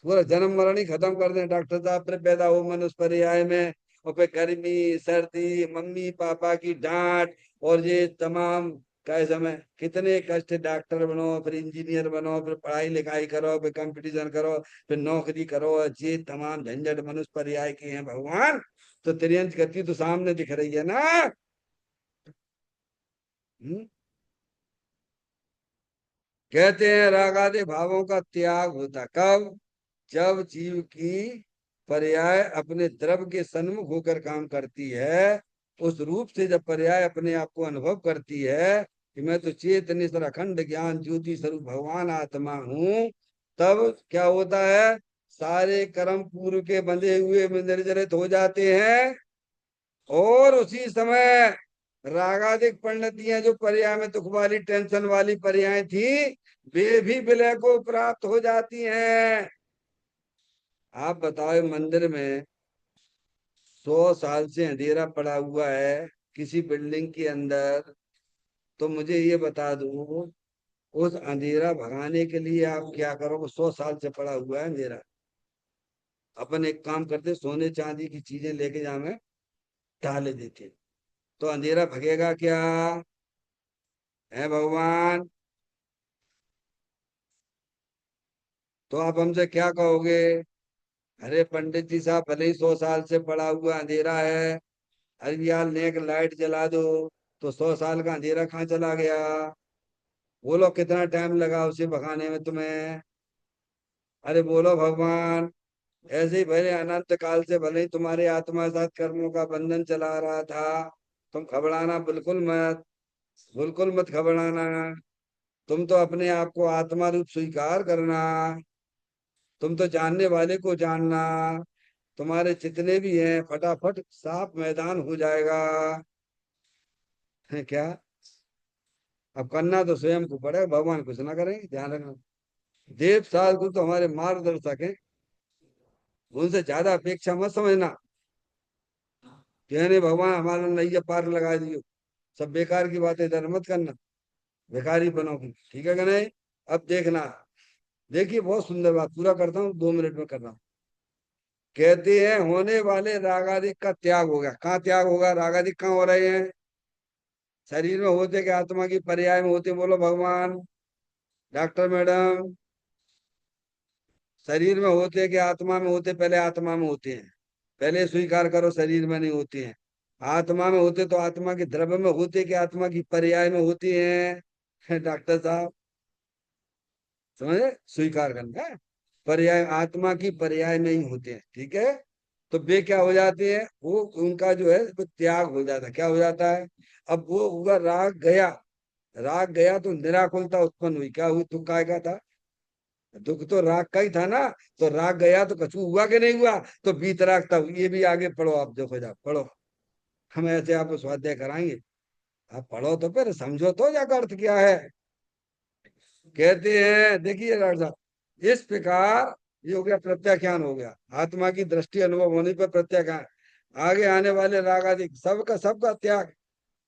पूरा जन्म मरण ही खत्म कर दें। डॉक्टर साहब फिर पैदा हो मनुष्य पर्याय में, और फिर गर्मी सर्दी मम्मी पापा की डांट, और ये तमाम काय समय कितने कष्ट। डॉक्टर बनो, फिर इंजीनियर बनो, फिर पढ़ाई लिखाई करो, फिर कंपटीशन करो, फिर नौकरी करो, ये तमाम झंझट मनुष्य पर्याय के हैं भगवान। तो त्रियंत गति तो सामने दिख रही है ना। हम्म? कहते हैं राग आदि भावों का त्याग होता कब? जब जीव की पर्याय अपने द्रव के सन्मुख होकर काम करती है, उस रूप से जब पर्याय अपने आप को अनुभव करती है कि मैं तो चेतन ईश्वर अखंड ज्ञान ज्योति स्वरूप भगवान आत्मा हूँ, तब क्या होता है? सारे कर्म पूर्व के बंधे हुए में निर्जरित हो जाते हैं, और उसी समय रागादिक परिणतियां जो पर्याय में दुख वाली टेंशन वाली पर्याय थी, वे भी विलय को प्राप्त हो जाती हैं। आप बताओ मंदिर में 100 साल से अंधेरा पड़ा हुआ है किसी बिल्डिंग के अंदर, तो मुझे ये बता दो उस अंधेरा भगाने के लिए आप क्या करोगे? 100 साल से पड़ा हुआ है अंधेरा। अपन एक काम करते, सोने चांदी की चीजें लेके जावे डाल देते, तो अंधेरा भगेगा क्या? है भगवान? तो आप हमसे क्या कहोगे? अरे पंडित जी साहब, भले ही 100 साल से पड़ा हुआ अंधेरा है, अरे यार नेक लाइट जला दो, तो 100 साल का अंधेरा कहाँ चला गया? बोलो कितना टाइम लगा उसे भगाने में तुम्हें? अरे बोलो भगवान। ऐसे ही भले अनंत काल से भले ही तुम्हारे आत्मा के साथ कर्मों का बंधन चला रहा था, तुम घबराना बिल्कुल मत, बिल्कुल मत घबराना। तुम तो अपने आप को आत्मा रूप स्वीकार करना, तुम तो जानने वाले को जानना, तुम्हारे जितने भी हैं फटाफट साफ मैदान हो जाएगा। है क्या? अब करना तो स्वयं को पड़ेगा, भगवान कुछ ना करेंगे, ध्यान रखना। देव साधु तो हमारे मार्गदर्शक हैं, उनसे ज्यादा अपेक्षा मत समझना। कहने भगवान हमारा नैया पार लगा दियो, सब बेकार की बातें इधर मत करना, बेकारी बनोगी, ठीक है कि नहीं? अब देखना, देखिए बहुत सुंदर बात, पूरा करता हूँ 2 मिनट में कर रहा हूँ। कहते हैं होने वाले रागादिक का त्याग होगा। कहाँ त्याग होगा? रागादिक कहाँ हो रहे हैं? शरीर में होते कि आत्मा की पर्याय में होते? बोलो भगवान। डॉक्टर मैडम, शरीर में होते कि आत्मा में होते? पहले आत्मा में होते हैं, पहले स्वीकार करो, शरीर में नहीं होते हैं। आत्मा में होते तो आत्मा के द्रव्य में होते कि आत्मा की पर्याय में होती हैं? डॉक्टर साहब समझे? स्वीकार करना है, पर्याय आत्मा की पर्याय में ही होते हैं, ठीक है? तो वे क्या हो जाते हैं? वो उनका जो है वो त्याग हो जाता है। क्या हो जाता है? अब वो हुआ राग गया, राग गया तो निराकुलता उत्पन्न हुई। क्या हुई? दुख काय का था? दुख तो राग का ही था ना। तो राग गया तो कछु हुआ कि नहीं हुआ? तो वीतरागता हुई। ये भी आगे पढ़ो, आप देखो, जाओ पढ़ो, हम ऐसे आपको स्वाध्याय कराएंगे। आप पढ़ो तो फिर समझो तो जाकर अर्थ क्या है। कहते हैं देखिए डॉक्टर साहब, इस प्रकार ये हो गया प्रत्याख्यान, हो गया आत्मा की दृष्टि अनुभव होने पर प्रत्याख्यान। आगे आने वाले राग आदि सबका त्याग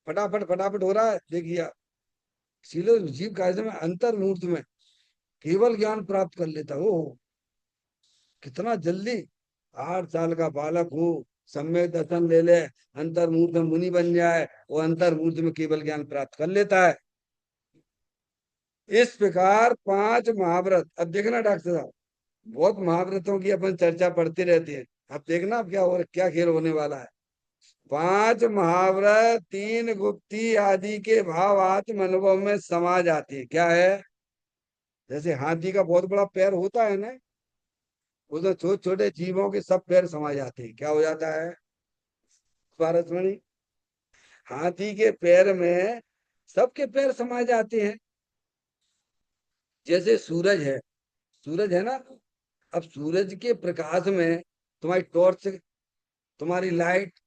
फटाफट फटाफट हो रहा है, देखिए। इसीलिए जीव कायदे में अंतर मुहूर्त में केवल ज्ञान प्राप्त कर लेता हो। कितना जल्दी! 8 साल का बालक हो, सम्यक दर्शन ले ले, अंतर्मूर्त में मुनि बन जाए, वो अंतर्मूर्त में केवल ज्ञान प्राप्त कर लेता है। इस प्रकार 5 महाव्रत। अब देखना डॉक्टर साहब, बहुत महाव्रतों की अपन चर्चा पढ़ते रहते हैं। अब देखना अब क्या खेल होने वाला है। 5 महाव्रत 3 गुप्ती आदि के भाव आत्म अनुभव में समा जाते हैं। क्या है? जैसे हाथी का बहुत बड़ा पैर होता है ना, उसमें छोटे छोटे जीवों के सब पैर समा जाते हैं। क्या हो जाता है पारसमणि? हाथी के पैर में सबके पैर समा जाते हैं। जैसे सूरज है, सूरज है ना, अब सूरज के प्रकाश में तुम्हारी टॉर्च, तुम्हारी लाइट,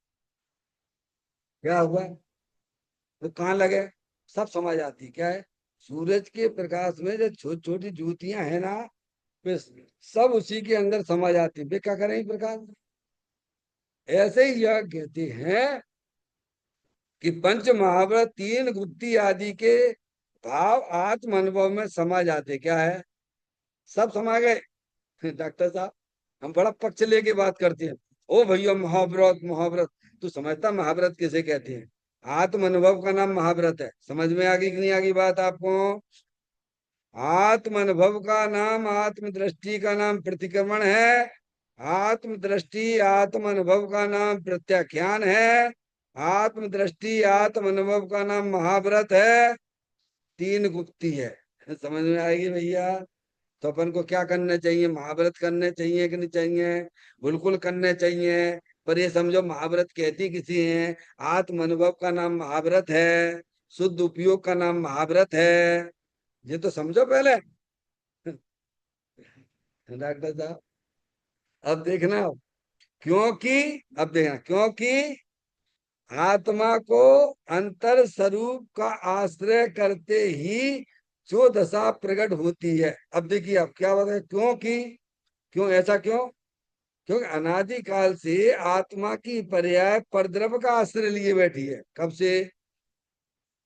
क्या हुआ? वो कहाँ लगे? सब समा जाती। क्या है? सूरज के प्रकाश में जो छोटी छोटी ज्योतियां है ना, वे सब उसी के अंदर समा जाती। वे क्या करें प्रकाश? ऐसे ही यह कहते हैं कि 5 महाव्रत 3 गुप्ती आदि के भाव आत्म अनुभव में समा जाते। क्या है? सब समा गए। डॉक्टर साहब, हम बड़ा पक्ष लेके बात करते हैं। ओ भैया महाव्रत महाव्रत, तू समझता महाव्रत किसे कहते हैं? आत्म अनुभव का नाम महाव्रत है। समझ में आ गई कि नहीं आ गई बात आपको? आत्म अनुभव का नाम, आत्म दृष्टि का नाम प्रतिक्रमण है। आत्म दृष्टि आत्म अनुभव का नाम प्रत्याख्यान है। आत्म दृष्टि आत्म अनुभव का नाम महाव्रत है। 3 गुप्ती है। समझ में आएगी भैया? तो अपन को क्या करना चाहिए? महाव्रत करने चाहिए कि नहीं चाहिए? बिल्कुल करने चाहिए। पर ये समझो महाव्रत कहती किसी है? आत्म अनुभव का नाम महाव्रत है, शुद्ध उपयोग का नाम महाव्रत है। ये तो समझो पहले। डॉक्टर साहब, अब देखना, क्योंकि, अब देखना, क्योंकि आत्मा को अंतर स्वरूप का आश्रय करते ही जो दशा प्रकट होती है। अब देखिए, अब क्या बताए क्योंकि, क्यों ऐसा क्यों? क्योंकि अनादिकाल से आत्मा की पर्याय परद्रव्य का आश्रय लिए बैठी है। कब से?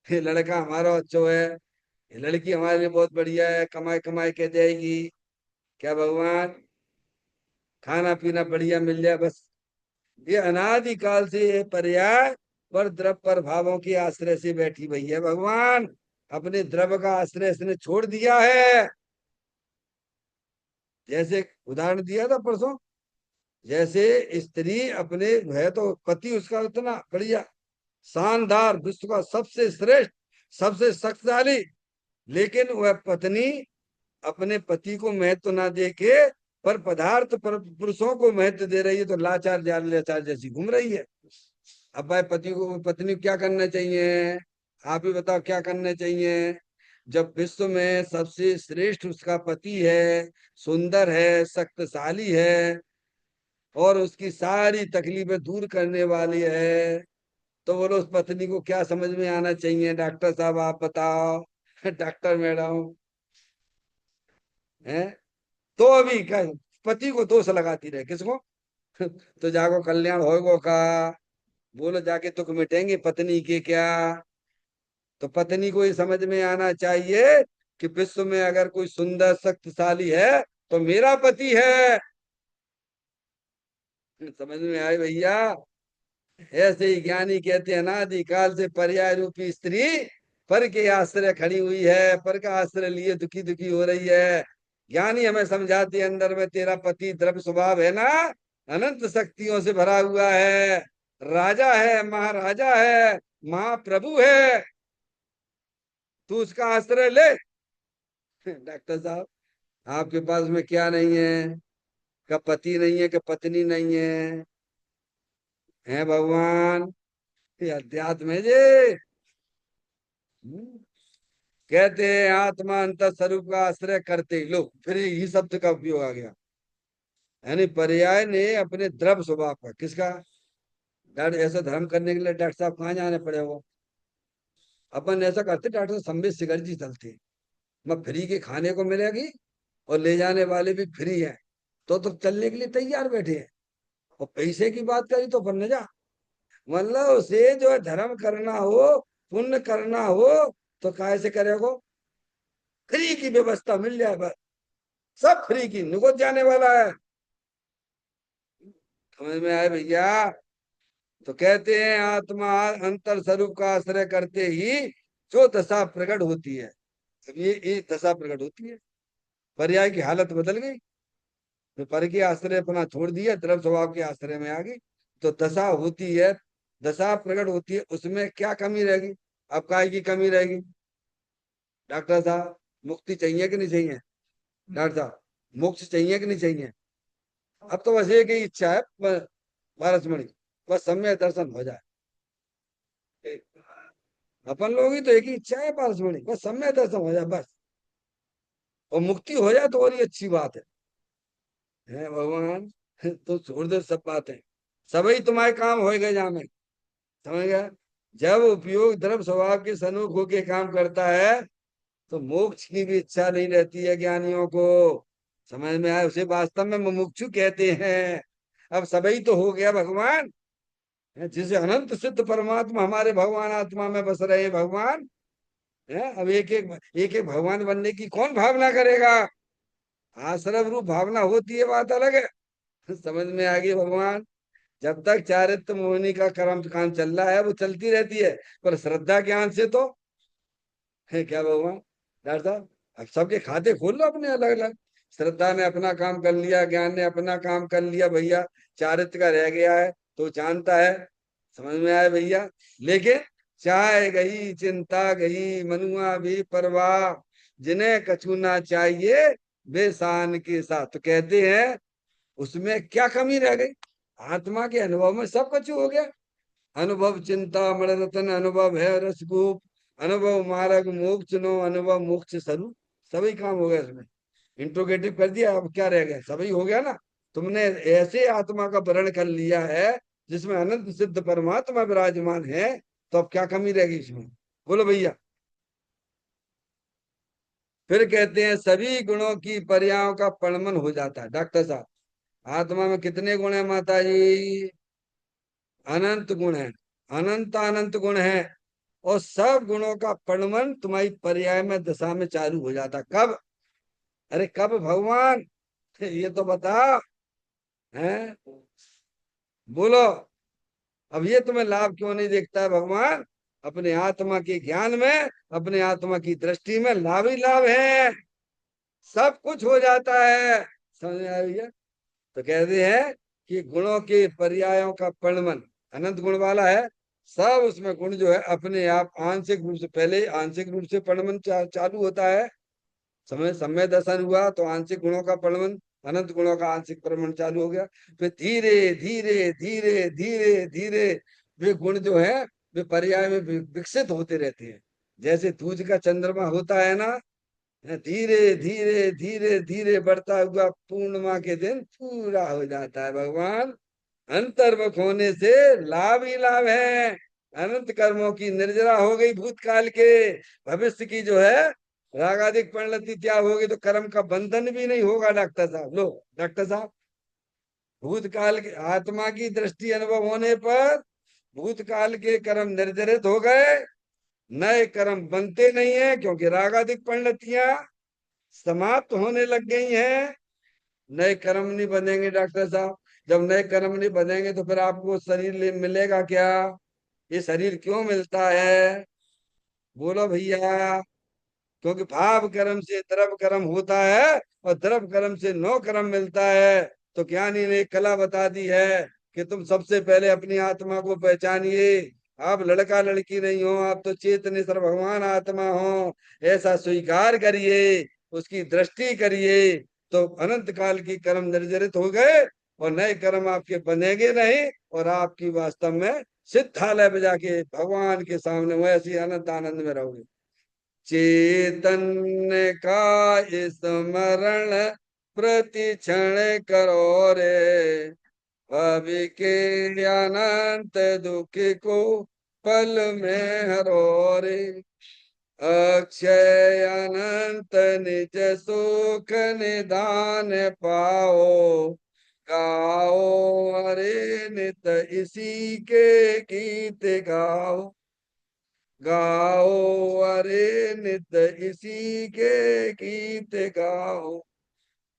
ये लड़का हमारा अच्छा है, ये लड़की हमारे लिए बहुत बढ़िया है, कमाई कमाई के जाएगी। क्या भगवान? खाना पीना बढ़िया मिल जाए बस। ये अनादिकाल से ये पर्याय पर द्रव्य पर भावों के आश्रय से बैठी हुई है। भगवान अपने द्रव्य का आश्रय इसने छोड़ दिया है। जैसे उदाहरण दिया था परसों, जैसे स्त्री अपने, है तो पति उसका इतना बढ़िया शानदार, विश्व का सबसे श्रेष्ठ, सबसे शक्तिशाली, लेकिन वह पत्नी अपने पति को महत्व ना दे के पर पदार्थ पर पुरुषों को महत्व दे रही है, तो लाचार जाल लाचार जैसी घूम रही है। अब भाई पति को, पत्नी को क्या करना चाहिए? आप ही बताओ क्या करना चाहिए? जब विश्व में सबसे श्रेष्ठ उसका पति है, सुंदर है, शक्तिशाली है, और उसकी सारी तकलीफें दूर करने वाली है, तो बोलो उस पत्नी को क्या समझ में आना चाहिए? डॉक्टर साहब आप बताओ। डॉक्टर मैडम है, तो अभी क्या, पति को दोष लगाती रहे किसको? तो जाको कल्याण होगो का? बोलो जाके तुक मिटेंगे पत्नी के क्या? तो पत्नी को ये समझ में आना चाहिए कि विश्व में अगर कोई सुंदर शक्तिशाली है तो मेरा पति है। समझ में आए भैया? ऐसे ही ज्ञानी कहते हैं अनादि काल से पर्याय रूपी स्त्री पर के आश्रय खड़ी हुई है, पर का आश्रय लिए दुखी दुखी हो रही है। ज्ञानी हमें समझाते हैं अंदर में तेरा पति द्रव्य स्वभाव है ना, अनंत शक्तियों से भरा हुआ है, राजा है, महाराजा है, महाप्रभु है, तू उसका आश्रय ले। डॉक्टर साहब, आपके पास में क्या नहीं है? का पति नहीं है, का पत्नी नहीं है भगवान? ये अध्यात्म है जी। हम्म। कहते हैं आत्मा अंत स्वरूप का आश्रय करते ही लो, फिर ही शब्द का उपयोग आ गया। यानी पर्याय ने अपने द्रव स्वभाव का, किसका? डॉक्टर ऐसा धर्म करने के लिए डॉक्टर साहब कहाँ जाने पड़े वो? अपन ऐसा करते, डॉक्टर संबित सिकर जी चलते, मैं फ्री के खाने को मिलेगी और ले जाने वाले भी फ्री है, तो चलने के लिए तैयार बैठे हैं। और पैसे की बात करी तो अपन न जा। मतलब उसे जो है धर्म करना हो, पुण्य करना हो, तो कैसे करेगो? फ्री की व्यवस्था मिल जाए बस, सब फ्री की, निगोद जाने वाला है। समझ में आए भैया? तो कहते हैं आत्मा अंतर स्वरूप का आश्रय करते ही जो दशा प्रकट होती है। अब ये दशा प्रकट होती है, पर्याय की हालत बदल गई। तो पर के आश्रय अपना छोड़ दिया, द्रव्य स्वभाव के आश्रय में आ गई, तो दशा होती है, दशा प्रकट होती है, उसमें क्या कमी रहेगी? अब काय की कमी रहेगी? डॉक्टर साहब, मुक्ति चाहिए कि नहीं चाहिए? डॉक्टर साहब, मोक्ष चाहिए कि नहीं चाहिए? अब तो बस एक ही इच्छा है, पारसमणि, बस सम्य दर्शन हो जाए। अपन लोग ही तो एक ही इच्छा है पारसमणि, बस सम्य दर्शन हो जाए बस, और मुक्ति हो जाए तो और ही अच्छी बात है भगवान। तो छोड़ दे सब बातें, सभी तुम्हारे काम हो गए जामे। समझ गया? जब उपयोग द्रव्य स्वभाव के सन्मुख होके काम करता है तो मोक्ष की भी इच्छा नहीं रहती है ज्ञानियों को। समझ में आया? उसे वास्तव में मुमुक्षु कहते हैं। अब सभी तो हो गया भगवान, जिसे अनंत सिद्ध परमात्मा हमारे भगवान आत्मा में बस रहे भगवान है। अब एक एक भगवान बनने की कौन भावना करेगा? आश्रम रूप भावना होती है, बात अलग है। समझ में आ गई भगवान? जब तक चारित्र मोहिनी का कर्म काम चल रहा है वो चलती रहती है, पर श्रद्धा ज्ञान से तो है क्या भगवान? डॉक्टर साहब, अब सबके खाते खोल लो अपने अलग अलग। श्रद्धा ने अपना काम कर लिया, ज्ञान ने अपना काम कर लिया भैया, चारित्र का रह गया है तो जानता है। समझ में आया भैया? लेकिन चाय गई चिंता गई, मनुआ भी परवाह, जिन्हें कछु ना चाहिए वे शान के साथ। तो कहते हैं उसमें क्या कमी रह गई? आत्मा के अनुभव में सब कुछ हो गया। अनुभव चिंता मनरतन, अनुभव है रसगुप, अनुभव मार्ग मोक्ष नो, अनुभव मोक्ष स्वरूप। सभी काम हो गया इसमें, इंट्रोगेटिव कर दिया, अब क्या रह गया? सभी हो गया ना। तुमने ऐसे आत्मा का वर्ण कर लिया है जिसमें अनंत सिद्ध परमात्मा विराजमान है, तो अब क्या कमी रह गई इसमें? बोलो भैया। फिर कहते हैं सभी गुणों की पर्यायों का परिणमन हो जाता है। डॉक्टर साहब, आत्मा में कितने गुण है माता जी? अनंत गुण है, अनंत अनंत गुण है। और सब गुणों का परिणमन तुम्हारी पर्याय में दशा में चालू हो जाता। कब? अरे कब भगवान? ये तो बता। हैं? बोलो। अब ये तुम्हें लाभ क्यों नहीं देखता है भगवान? अपने आत्मा के ज्ञान में, अपने आत्मा की दृष्टि में लाभ ही लाभ है, सब कुछ हो जाता है। समझ में आया भैया? तो कहते हैं कि गुणों के पर्यायों का परिणमन अनंत गुण वाला है। सब उसमें गुण जो है अपने आप आंशिक रूप से, पहले आंशिक रूप से परिणमन चालू होता है। समय समय दर्शन हुआ तो आंशिक गुणों का परिणमन, अनंत गुणों का आंशिक परिणमन चालू हो गया। फिर धीरे धीरे धीरे धीरे धीरे वे गुण जो है वे पर्याय में विकसित होते रहते हैं। जैसे दूज का चंद्रमा होता है ना, धीरे धीरे धीरे धीरे बढ़ता हुआ पूर्णिमा के दिन पूरा हो जाता है भगवान। अंतर्मुख होने से लाभ ही लाभ है। अनंत कर्मों की निर्जरा हो गई भूतकाल के, भविष्य की जो है रागादिक परिणति त्याग होगी, तो कर्म का बंधन भी नहीं होगा। डॉक्टर साहब लो, डॉक्टर साहब, भूतकाल के आत्मा की दृष्टि अनुभव होने पर भूतकाल के कर्म निर्जरित हो गए, नए कर्म बनते नहीं है, क्योंकि रागादिक परिणतियां समाप्त होने लग गई हैं। नए कर्म नहीं बनेंगे डॉक्टर साहब। जब नए कर्म नहीं बनेंगे तो फिर आपको शरीर मिलेगा क्या? ये शरीर क्यों मिलता है? बोलो भैया। क्योंकि भाव कर्म से द्रव कर्म होता है, और द्रव कर्म से नो कर्म मिलता है। तो ज्ञानी ने एक कला बता दी है कि तुम सबसे पहले अपनी आत्मा को पहचानिए। आप लड़का लड़की नहीं हो, आप तो चेतनेश्वर भगवान आत्मा हो, ऐसा स्वीकार करिए, उसकी दृष्टि करिए। तो अनंत काल की कर्म निर्जरित हो गए और नए कर्म आपके बनेंगे नहीं, और आपकी वास्तव में सिद्धालय में जाके भगवान के सामने वैसी अनंत आनंद में रहोगे। चैतन्य का स्मरण प्रति क्षण करो रे, भवि के अनंत दुख को पल में हरो रे, अक्षय अनंत निज सुख निदान पाओ, गाओ अरे नित इसी के गीत गाओ, गाओ अरे नित इसी के गीत गाओ।